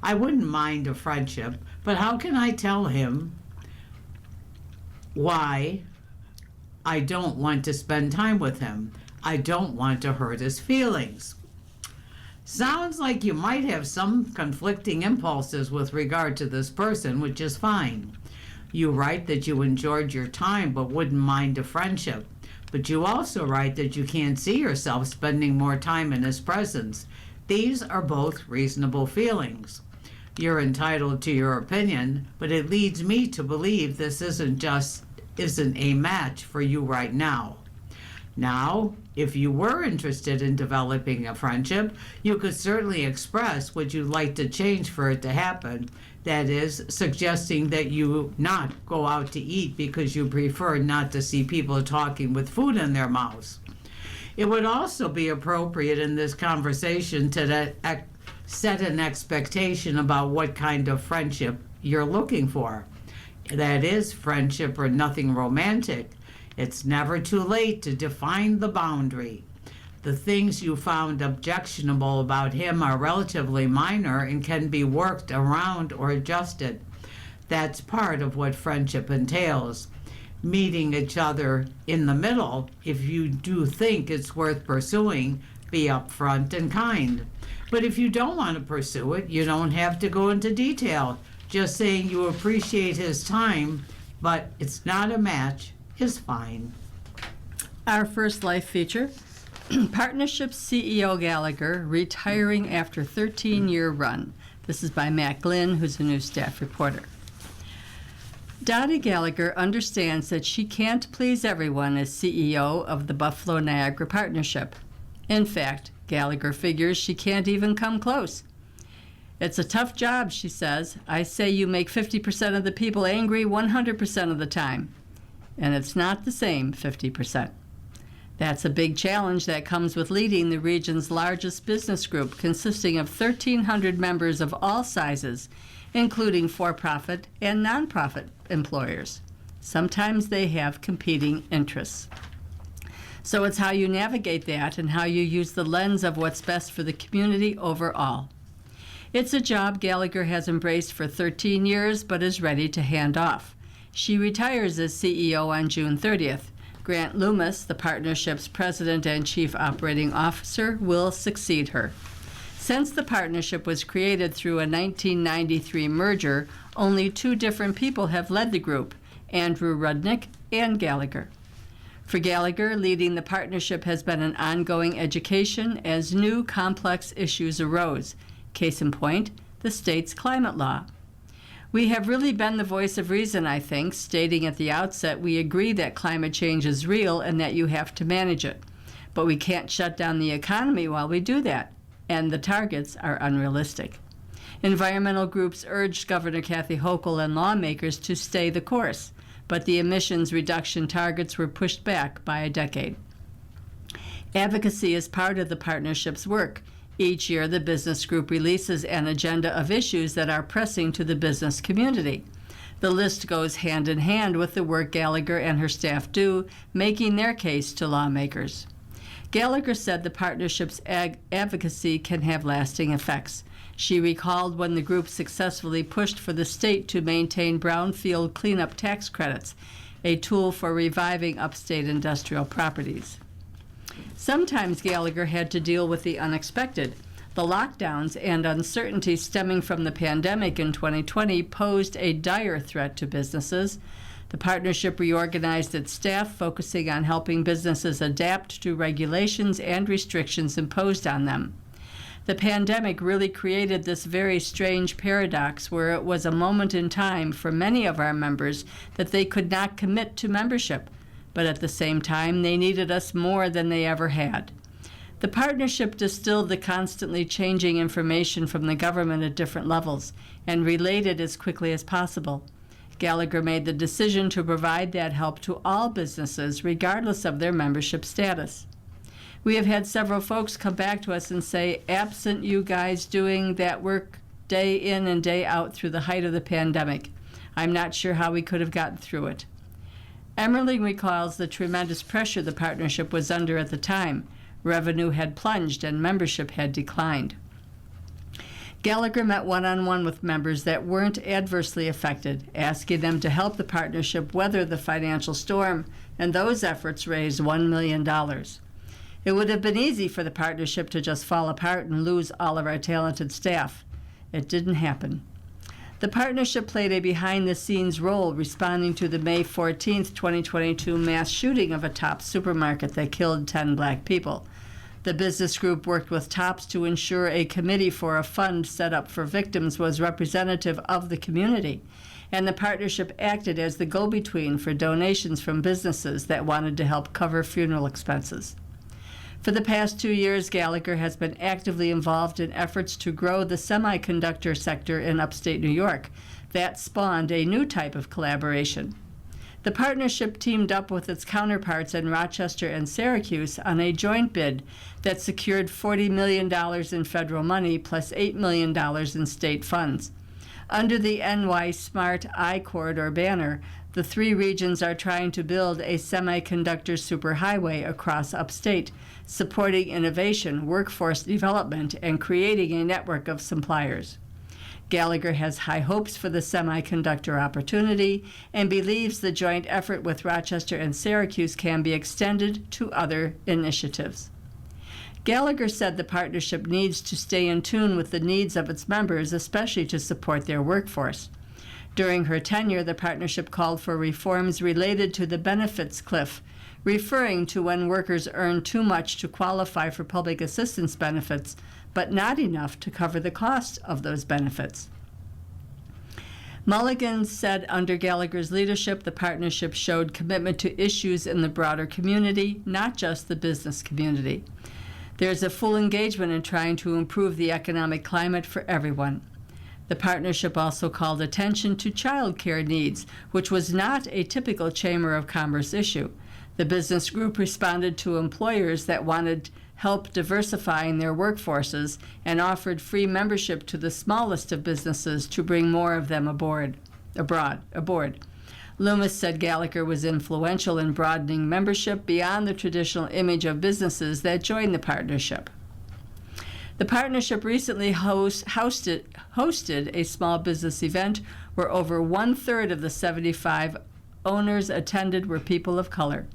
I wouldn't mind a friendship, but how can I tell him why I don't want to spend time with him? I don't want to hurt his feelings. Sounds like you might have some conflicting impulses with regard to this person, which is fine. You write that you enjoyed your time but wouldn't mind a friendship. But you also write that you can't see yourself spending more time in his presence. These are both reasonable feelings. You're entitled to your opinion, but it leads me to believe this isn't a match for you right now. Now, if you were interested in developing a friendship, you could certainly express what you'd like to change for it to happen. That is, suggesting that you not go out to eat because you prefer not to see people talking with food in their mouths. It would also be appropriate in this conversation to set an expectation about what kind of friendship you're looking for. That is, friendship or nothing romantic. It's never too late to define the boundary. The things you found objectionable about him are relatively minor and can be worked around or adjusted. That's part of what friendship entails. Meeting each other in the middle, if you do think it's worth pursuing, be upfront and kind. But if you don't want to pursue it, you don't have to go into detail. Just saying you appreciate his time but it's not a match is fine. Our first life feature, Partnership CEO Gallagher retiring after 13-year run. This is by Matt Glynn, who's a new staff reporter. Dottie Gallagher understands that she can't please everyone as CEO of the Buffalo Niagara Partnership. In fact, Gallagher figures she can't even come close. It's a tough job, she says. I say you make 50% of the people angry 100% of the time. And it's not the same 50%. That's a big challenge that comes with leading the region's largest business group, consisting of 1,300 members of all sizes, including for-profit and nonprofit employers. Sometimes they have competing interests. So it's how you navigate that and how you use the lens of what's best for the community overall. It's a job Gallagher has embraced for 13 years but is ready to hand off. She retires as CEO on June 30th. Grant Loomis, the partnership's president and chief operating officer, will succeed her. Since the partnership was created through a 1993 merger, only two different people have led the group, Andrew Rudnick and Gallagher. For Gallagher, leading the partnership has been an ongoing education as new complex issues arose. Case in point, the state's climate law. We have really been the voice of reason, I think, stating at the outset we agree that climate change is real and that you have to manage it. But we can't shut down the economy while we do that, and the targets are unrealistic. Environmental groups urged Governor Kathy Hochul and lawmakers to stay the course, but the emissions reduction targets were pushed back by a decade. Advocacy is part of the partnership's work. Each year, the business group releases an agenda of issues that are pressing to the business community. The list goes hand in hand with the work Gallagher and her staff do, making their case to lawmakers. Gallagher said the partnership's advocacy can have lasting effects. She recalled when the group successfully pushed for the state to maintain brownfield cleanup tax credits, a tool for reviving upstate industrial properties. Sometimes Gallagher had to deal with the unexpected. The lockdowns and uncertainty stemming from the pandemic in 2020 posed a dire threat to businesses. The partnership reorganized its staff, focusing on helping businesses adapt to regulations and restrictions imposed on them. The pandemic really created this very strange paradox where it was a moment in time for many of our members that they could not commit to membership, but at the same time they needed us more than they ever had. The partnership distilled the constantly changing information from the government at different levels and relayed it as quickly as possible. Gallagher made the decision to provide that help to all businesses, regardless of their membership status. We have had several folks come back to us and say, absent you guys doing that work day in and day out through the height of the pandemic, I'm not sure how we could have gotten through it. Emmerling recalls the tremendous pressure the partnership was under at the time. Revenue had plunged and membership had declined. Gallagher met one-on-one with members that weren't adversely affected, asking them to help the partnership weather the financial storm, and those efforts raised $1 million. It would have been easy for the partnership to just fall apart and lose all of our talented staff. It didn't happen. The partnership played a behind-the-scenes role responding to the May 14, 2022 mass shooting of a Tops supermarket that killed 10 black people. The business group worked with Tops to ensure a committee for a fund set up for victims was representative of the community, and the partnership acted as the go-between for donations from businesses that wanted to help cover funeral expenses. For the past 2 years, Gallagher has been actively involved in efforts to grow the semiconductor sector in upstate New York. That spawned a new type of collaboration. The partnership teamed up with its counterparts in Rochester and Syracuse on a joint bid that secured $40 million in federal money plus $8 million in state funds. Under the NY Smart I-Corridor banner, the three regions are trying to build a semiconductor superhighway across upstate, supporting innovation, workforce development, and creating a network of suppliers. Gallagher has high hopes for the semiconductor opportunity and believes the joint effort with Rochester and Syracuse can be extended to other initiatives. Gallagher said the partnership needs to stay in tune with the needs of its members, especially to support their workforce. During her tenure, the partnership called for reforms related to the benefits cliff, referring to when workers earn too much to qualify for public assistance benefits, but not enough to cover the cost of those benefits. Mulligan said under Gallagher's leadership, the partnership showed commitment to issues in the broader community, not just the business community. There's a full engagement in trying to improve the economic climate for everyone. The partnership also called attention to child care needs, which was not a typical Chamber of Commerce issue. The business group responded to employers that wanted help diversifying their workforces and offered free membership to the smallest of businesses to bring more of them aboard. Loomis said Gallagher was influential in broadening membership beyond the traditional image of businesses that joined the partnership. The partnership recently hosted a small business event where over 1/3 of the 75 owners attended were people of color.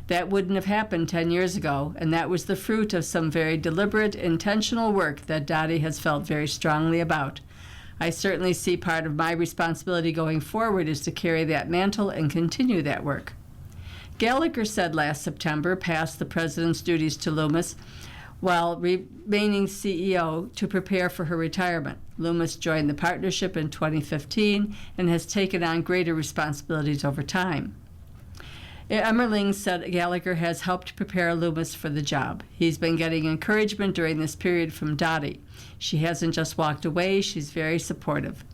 That wouldn't have happened 10 years ago, and that was the fruit of some very deliberate, intentional work that Dottie has felt very strongly about. I certainly see part of my responsibility going forward is to carry that mantle and continue that work. Gallagher said last September passed the president's duties to Loomis while remaining CEO to prepare for her retirement. Loomis joined the partnership in 2015 and has taken on greater responsibilities over time. Emmerling said Gallagher has helped prepare Loomis for the job. He's been getting encouragement during this period from Dottie. She hasn't just walked away, she's very supportive.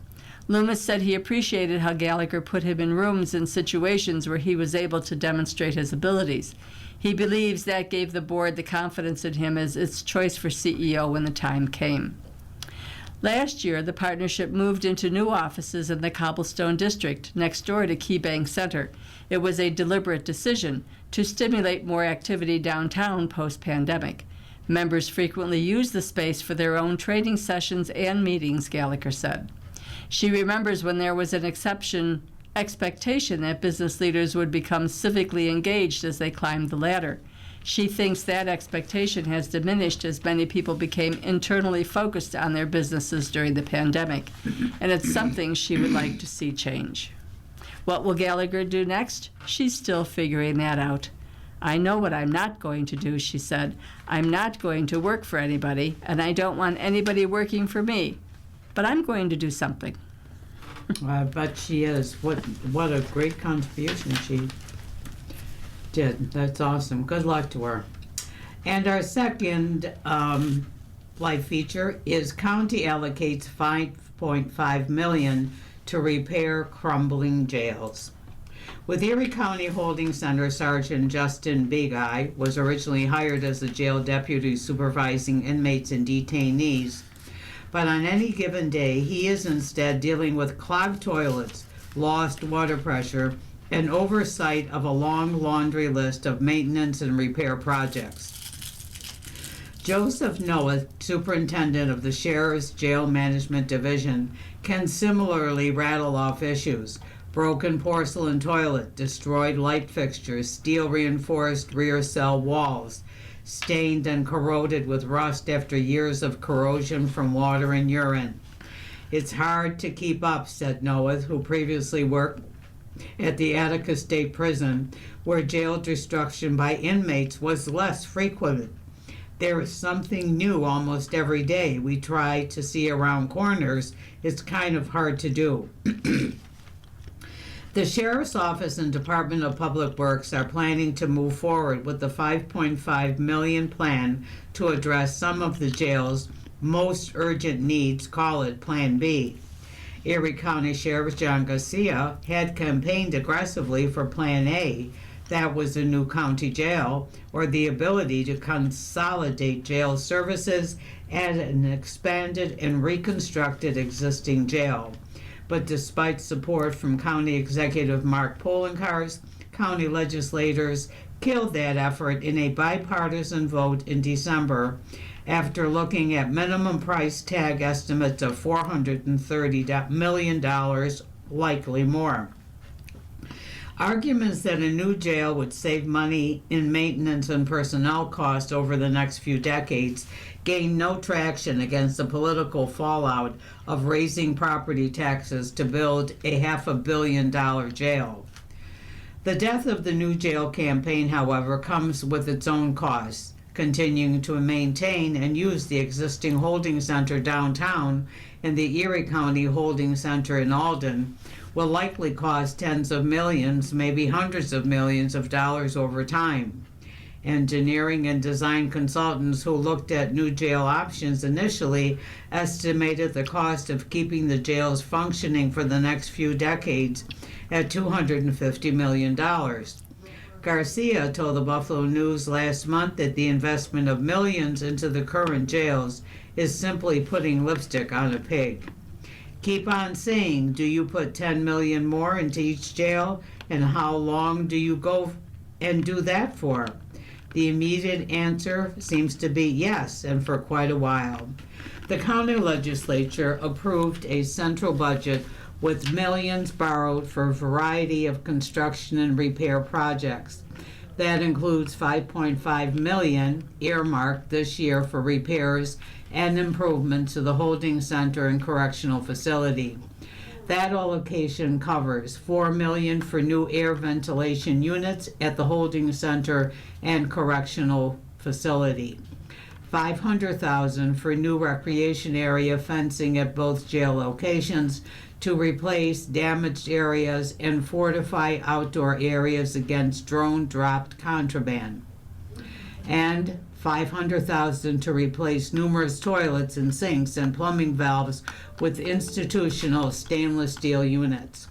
Loomis said he appreciated how Gallagher put him in rooms and situations where he was able to demonstrate his abilities. He believes that gave the board the confidence in him as its choice for CEO when the time came. Last year, the partnership moved into new offices in the Cobblestone District, next door to KeyBank Center. It was a deliberate decision to stimulate more activity downtown post-pandemic. Members frequently use the space for their own training sessions and meetings, Gallagher said. She remembers when there was an expectation that business leaders would become civically engaged as they climbed the ladder. She thinks that expectation has diminished as many people became internally focused on their businesses during the pandemic, and it's something she would like to see change. What will Gallagher do next? She's still figuring that out. I know what I'm not going to do, she said. I'm not going to work for anybody, and I don't want anybody working for me. But I'm going to do something. I bet she is. What a great contribution she did. That's awesome. Good luck to her. And our second live feature is County allocates $5.5 million to repair crumbling jails. With Erie County Holding Center, Sergeant Justin Big Eye was originally hired as a jail deputy supervising inmates and detainees, but on any given day, he is instead dealing with clogged toilets, lost water pressure, and oversight of a long laundry list of maintenance and repair projects. Joseph Noah, superintendent of the Sheriff's Jail Management Division, can similarly rattle off issues: broken porcelain toilet, destroyed light fixtures, steel-reinforced rear cell walls, stained and corroded with rust after years of corrosion from water and urine. It's hard to keep up, said Noah, who previously worked at the Attica State Prison, where jail destruction by inmates was less frequent. There is something new almost every day. We try to see around corners. It's kind of hard to do. The Sheriff's Office and Department of Public Works are planning to move forward with the $5.5 million plan to address some of the jail's most urgent needs, call it Plan B. Erie County Sheriff John Garcia had campaigned aggressively for Plan A. That was a new county jail, or the ability to consolidate jail services at an expanded and reconstructed existing jail. But despite support from County Executive Mark Poloncarz, county legislators killed that effort in a bipartisan vote in December after looking at minimum price tag estimates of $430 million, likely more. Arguments that a new jail would save money in maintenance and personnel costs over the next few decades gain no traction against the political fallout of raising property taxes to build a $500 million jail. The death of the new jail campaign, however, comes with its own costs. Continuing to maintain and use the existing holding center downtown and the Erie County Holding Center in Alden will likely cost tens of millions, maybe hundreds of millions of dollars over time. Engineering and design consultants who looked at new jail options initially estimated the cost of keeping the jails functioning for the next few decades at $250 million. Garcia told the Buffalo News last month that the investment of millions into the current jails is simply putting lipstick on a pig. Keep on saying, do you put 10 million more into each jail, and how long do you go and do that for? The immediate answer seems to be yes, and for quite a while. The county legislature approved a central budget with millions borrowed for a variety of construction and repair projects. That includes $5.5 million earmarked this year for repairs and improvements to the holding center and correctional facility. That allocation covers $4 million for new air ventilation units at the holding center and correctional facility, $500,000 for new recreation area fencing at both jail locations to replace damaged areas and fortify outdoor areas against drone-dropped contraband, and $500,000 to replace numerous toilets and sinks and plumbing valves with institutional stainless steel units.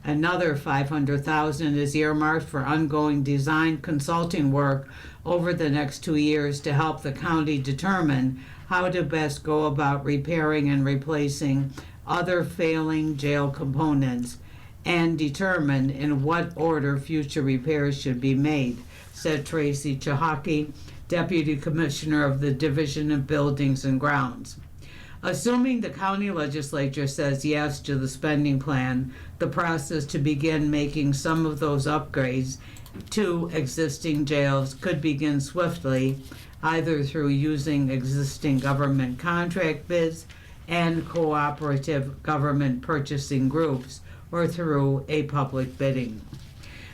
Another $500,000 is earmarked for ongoing design consulting work over the next 2 years to help the county determine how to best go about repairing and replacing other failing jail components and determine in what order future repairs should be made, said Tracy Chahaki, Deputy Commissioner of the Division of Buildings and Grounds. Assuming the county legislature says yes to the spending plan, the process to begin making some of those upgrades to existing jails could begin swiftly, either through using existing government contract bids and cooperative government purchasing groups, or through a public bidding.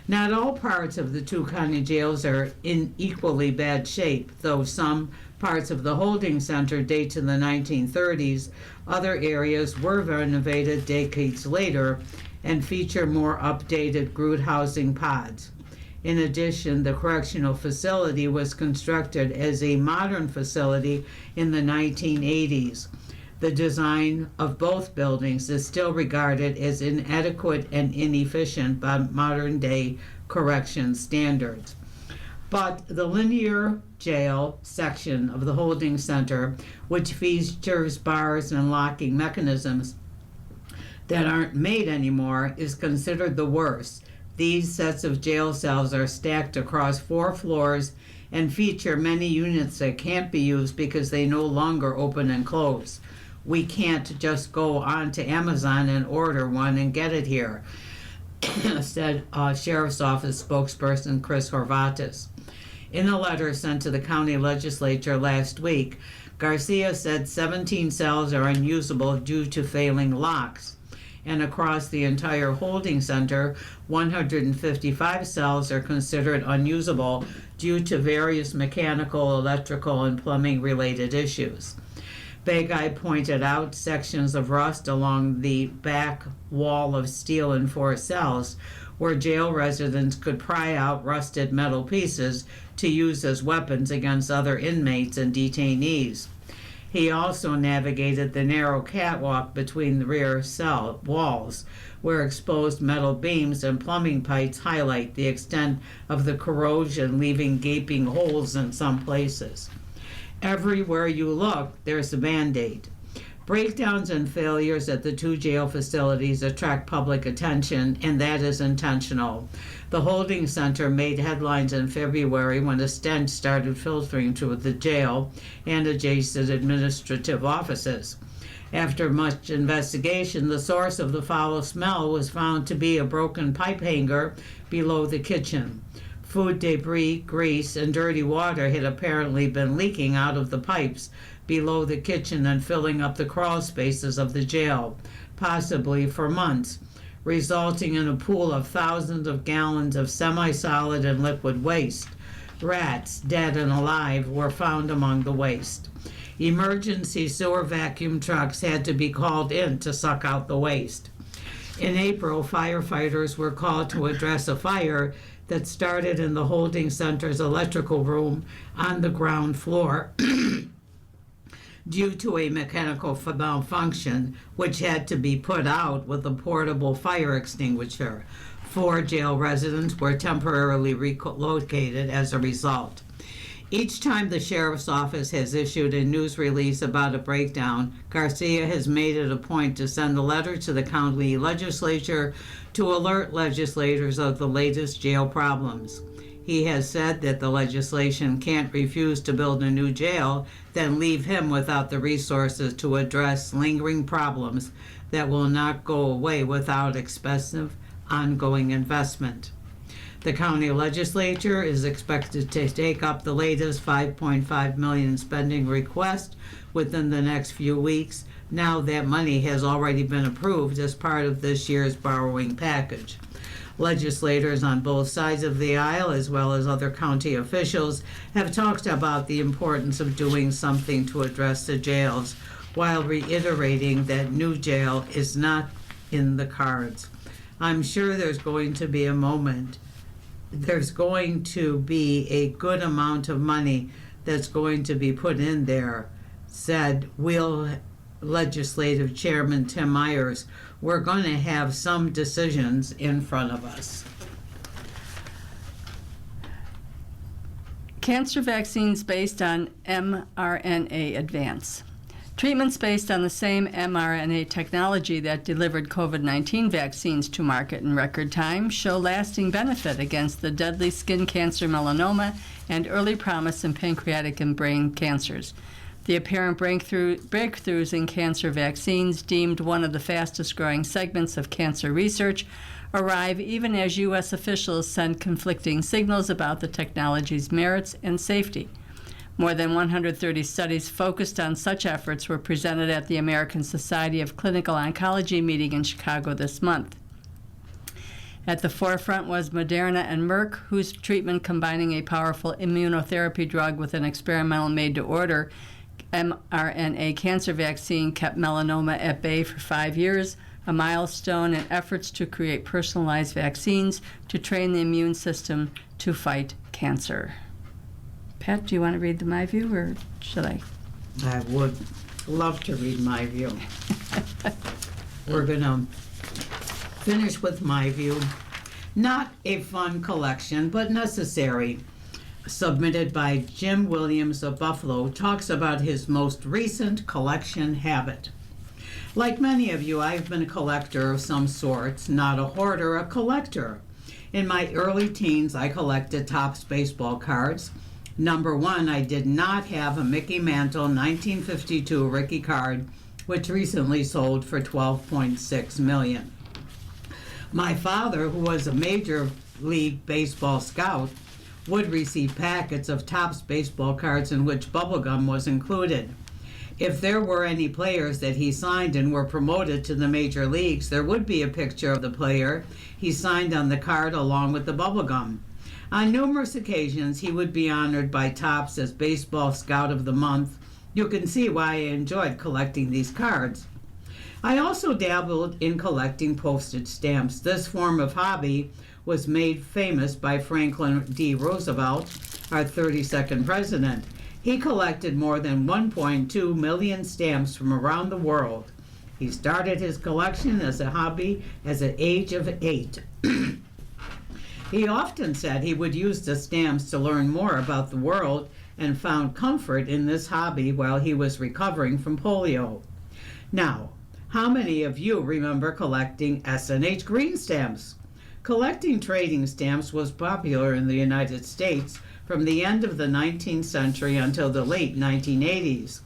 Not all parts of the two county jails are in equally bad shape, though some parts of the holding center date to the 1930s. Other areas were renovated decades later and feature more updated group housing pods. In addition, the correctional facility was constructed as a modern facility in the 1980s. The design of both buildings is still regarded as inadequate and inefficient by modern-day correction standards. But the linear jail section of the holding center, which features bars and locking mechanisms that aren't made anymore, is considered the worst. These sets of jail cells are stacked across 4 floors and feature many units that can't be used because they no longer open and close. We can't just go on to Amazon and order one and get it here, said Sheriff's Office spokesperson Chris Horvatis. In a letter sent to the county legislature last week, Garcia said 17 cells are unusable due to failing locks, and across the entire holding center, 155 cells are considered unusable due to various mechanical, electrical, and plumbing-related issues. Begay pointed out sections of rust along the back wall of steel in 4 cells where jail residents could pry out rusted metal pieces to use as weapons against other inmates and detainees. He also navigated the narrow catwalk between the rear cell walls, where exposed metal beams and plumbing pipes highlight the extent of the corrosion, leaving gaping holes in some places. Everywhere you look, there's a Band-Aid. Breakdowns and failures at the 2 jail facilities attract public attention, and that is intentional. The holding center made headlines in February when a stench started filtering to the jail and adjacent administrative offices. After much investigation, the source of the foul smell was found to be a broken pipe hanger below the kitchen. Food debris, grease, and dirty water had apparently been leaking out of the pipes below the kitchen and filling up the crawl spaces of the jail, possibly for months, resulting in a pool of thousands of gallons of semi-solid and liquid waste. Rats, dead and alive, were found among the waste. Emergency sewer vacuum trucks had to be called in to suck out the waste. In April, firefighters were called to address a fire that started in the holding center's electrical room on the ground floor due to a mechanical malfunction, which had to be put out with a portable fire extinguisher. 4 jail residents were temporarily relocated as a result. Each time the sheriff's office has issued a news release about a breakdown, Garcia has made it a point to send a letter to the county legislature to alert legislators of the latest jail problems. He has said that the legislation can't refuse to build a new jail, then leave him without the resources to address lingering problems that will not go away without expensive, ongoing investment. The county legislature is expected to take up the latest $5.5 million spending request within the next few weeks, now that money has already been approved as part of this year's borrowing package. Legislators on both sides of the aisle, as well as other county officials, have talked about the importance of doing something to address the jails, while reiterating that new jail is not in the cards. I'm sure there's going to be a moment. There's going to be a good amount of money that's going to be put in there, said Legislative Chairman Tim Myers. We're going to have some decisions in front of us. Cancer vaccines based on mRNA advance. Treatments based on the same mRNA technology that delivered COVID-19 vaccines to market in record time show lasting benefit against the deadly skin cancer melanoma and early promise in pancreatic and brain cancers. The apparent breakthroughs in cancer vaccines, deemed one of the fastest growing segments of cancer research, arrive even as U.S. officials send conflicting signals about the technology's merits and safety. More than 130 studies focused on such efforts were presented at the American Society of Clinical Oncology meeting in Chicago this month. At the forefront was Moderna and Merck, whose treatment combining a powerful immunotherapy drug with an experimental made-to-order mRNA cancer vaccine kept melanoma at bay for 5 years, a milestone in efforts to create personalized vaccines to train the immune system to fight cancer. Pat, do you want to read the My View, or should I? I would love to read My View. We're going to finish with My View. Not a fun collection, but necessary. Submitted by Jim Williams of Buffalo, talks about his most recent collection habit. Like many of you, I've been a collector of some sorts, not a hoarder, a collector. In my early teens, I collected Topps baseball cards. Number one, I did not have a Mickey Mantle 1952 Rickey card, which recently sold for $12.6 million. My father, who was a Major League Baseball scout, would receive packets of Topps baseball cards in which bubblegum was included. If there were any players that he signed and were promoted to the major leagues, there would be a picture of the player he signed on the card along with the bubblegum. On numerous occasions, he would be honored by Topps as Baseball Scout of the Month. You can see why I enjoyed collecting these cards. I also dabbled in collecting postage stamps. This form of hobby was made famous by Franklin D. Roosevelt, our 32nd president. He collected more than 1.2 million stamps from around the world. He started his collection as a hobby at the age of 8. He often said he would use the stamps to learn more about the world and found comfort in this hobby while he was recovering from polio. Now, how many of you remember collecting S&H green stamps? Collecting trading stamps was popular in the United States from the end of the 19th century until the late 1980s.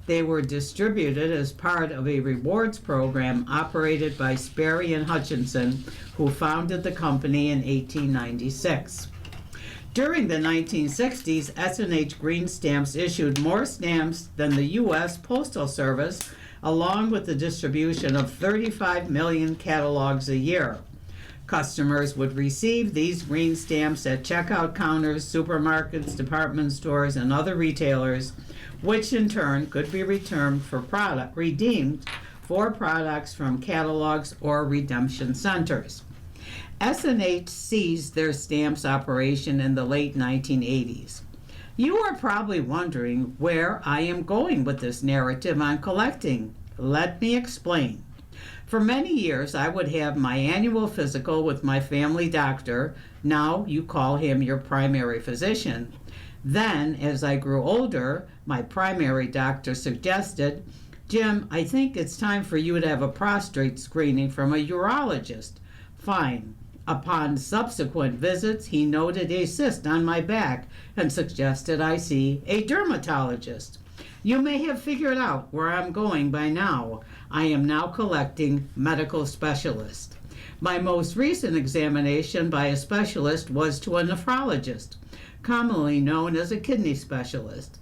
They were distributed as part of a rewards program operated by Sperry and Hutchinson, who founded the company in 1896. During the 1960s, S&H Green Stamps issued more stamps than the U.S. Postal Service, along with the distribution of 35 million catalogs a year. Customers would receive these green stamps at checkout counters, supermarkets, department stores, and other retailers, which in turn could be redeemed for products from catalogs or redemption centers. S&H ceased their stamps operation in the late 1980s. You are probably wondering where I am going with this narrative on collecting. Let me explain. For many years, I would have my annual physical with my family doctor. Now you call him your primary physician. Then, as I grew older, my primary doctor suggested, "Jim, I think it's time for you to have a prostate screening from a urologist." Fine. Upon subsequent visits, he noted a cyst on my back and suggested I see a dermatologist. You may have figured out where I'm going by now. I am now collecting medical specialists. My most recent examination by a specialist was to a nephrologist, commonly known as a kidney specialist.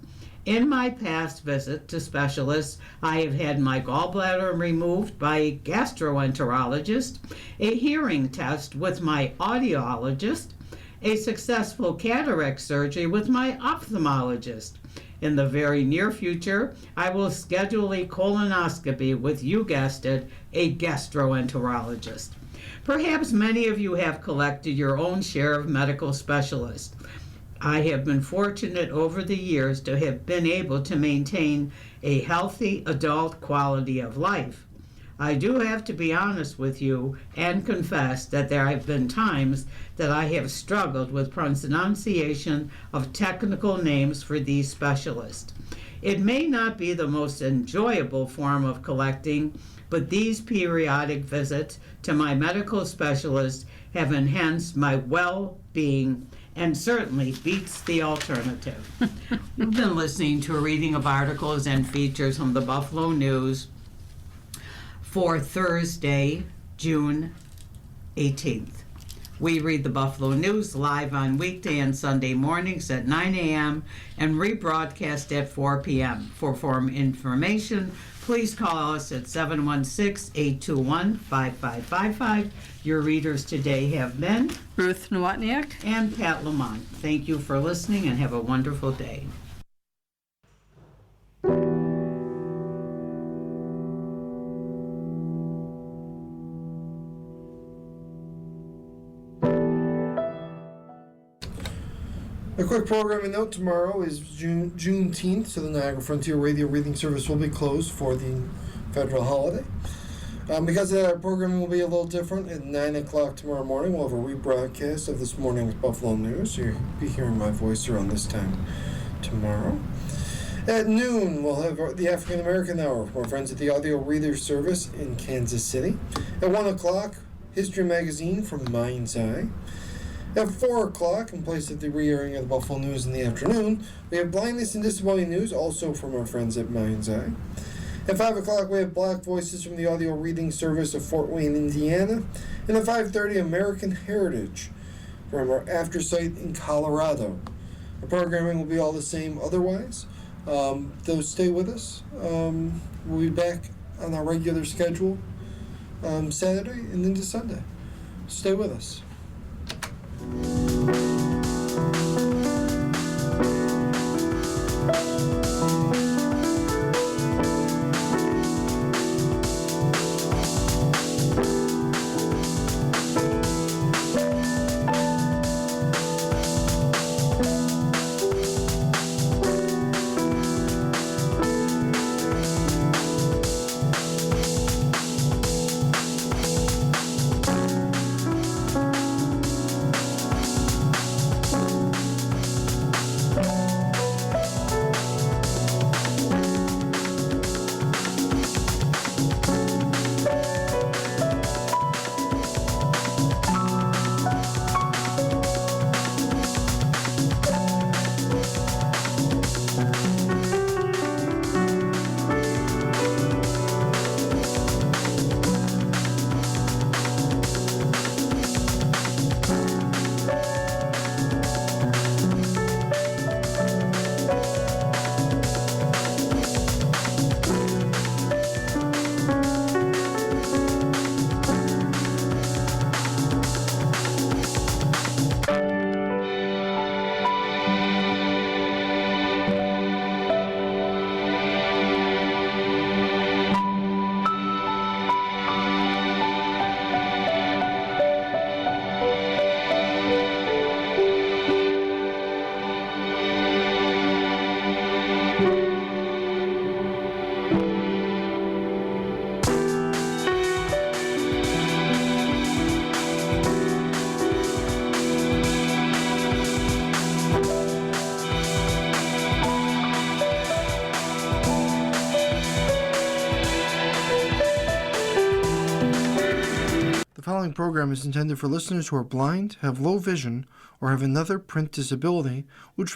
In my past visit to specialists, I have had my gallbladder removed by a gastroenterologist, a hearing test with my audiologist, a successful cataract surgery with my ophthalmologist. In the very near future, I will schedule a colonoscopy with, you guessed it, a gastroenterologist. Perhaps many of you have collected your own share of medical specialists. I have been fortunate over the years to have been able to maintain a healthy adult quality of life. I do have to be honest with you and confess that there have been times that I have struggled with pronunciation of technical names for these specialists. It may not be the most enjoyable form of collecting, but these periodic visits to my medical specialist have enhanced my well-being and certainly beats the alternative. You've been listening to a reading of articles and features from the Buffalo News for Thursday, June 18th. We read the Buffalo News live on weekday and Sunday mornings at 9 a.m. and rebroadcast at 4 p.m. For more information, please call us at 716-821-5555. Your readers today have been Ruth Nowotniak. and Pat Lamont. Thank you for listening and have a wonderful day. A quick programming note, tomorrow is Juneteenth, so the Niagara Frontier Radio Reading Service will be closed for the federal holiday. Because of that, our programming will be a little different. At 9 o'clock tomorrow morning, we'll have a rebroadcast of this morning's Buffalo News, so you'll be hearing my voice around this time tomorrow. At noon, we'll have the African American Hour from our friends at the Audio Reader Service in Kansas City. At 1 o'clock, History Magazine from Mind's Eye. At 4 o'clock, in place of the re-airing of the Buffalo News in the afternoon, we have Blindness and Disability News, also from our friends at Mind's Eye. At 5 o'clock, we have Black Voices from the Audio Reading Service of Fort Wayne, Indiana. And at 5:30, American Heritage from our After Site in Colorado. Our programming will be all the same otherwise. Though stay with us. We'll be back on our regular schedule Saturday and into Sunday. Stay with us. program is intended for listeners who are blind, have low vision, or have another print disability, which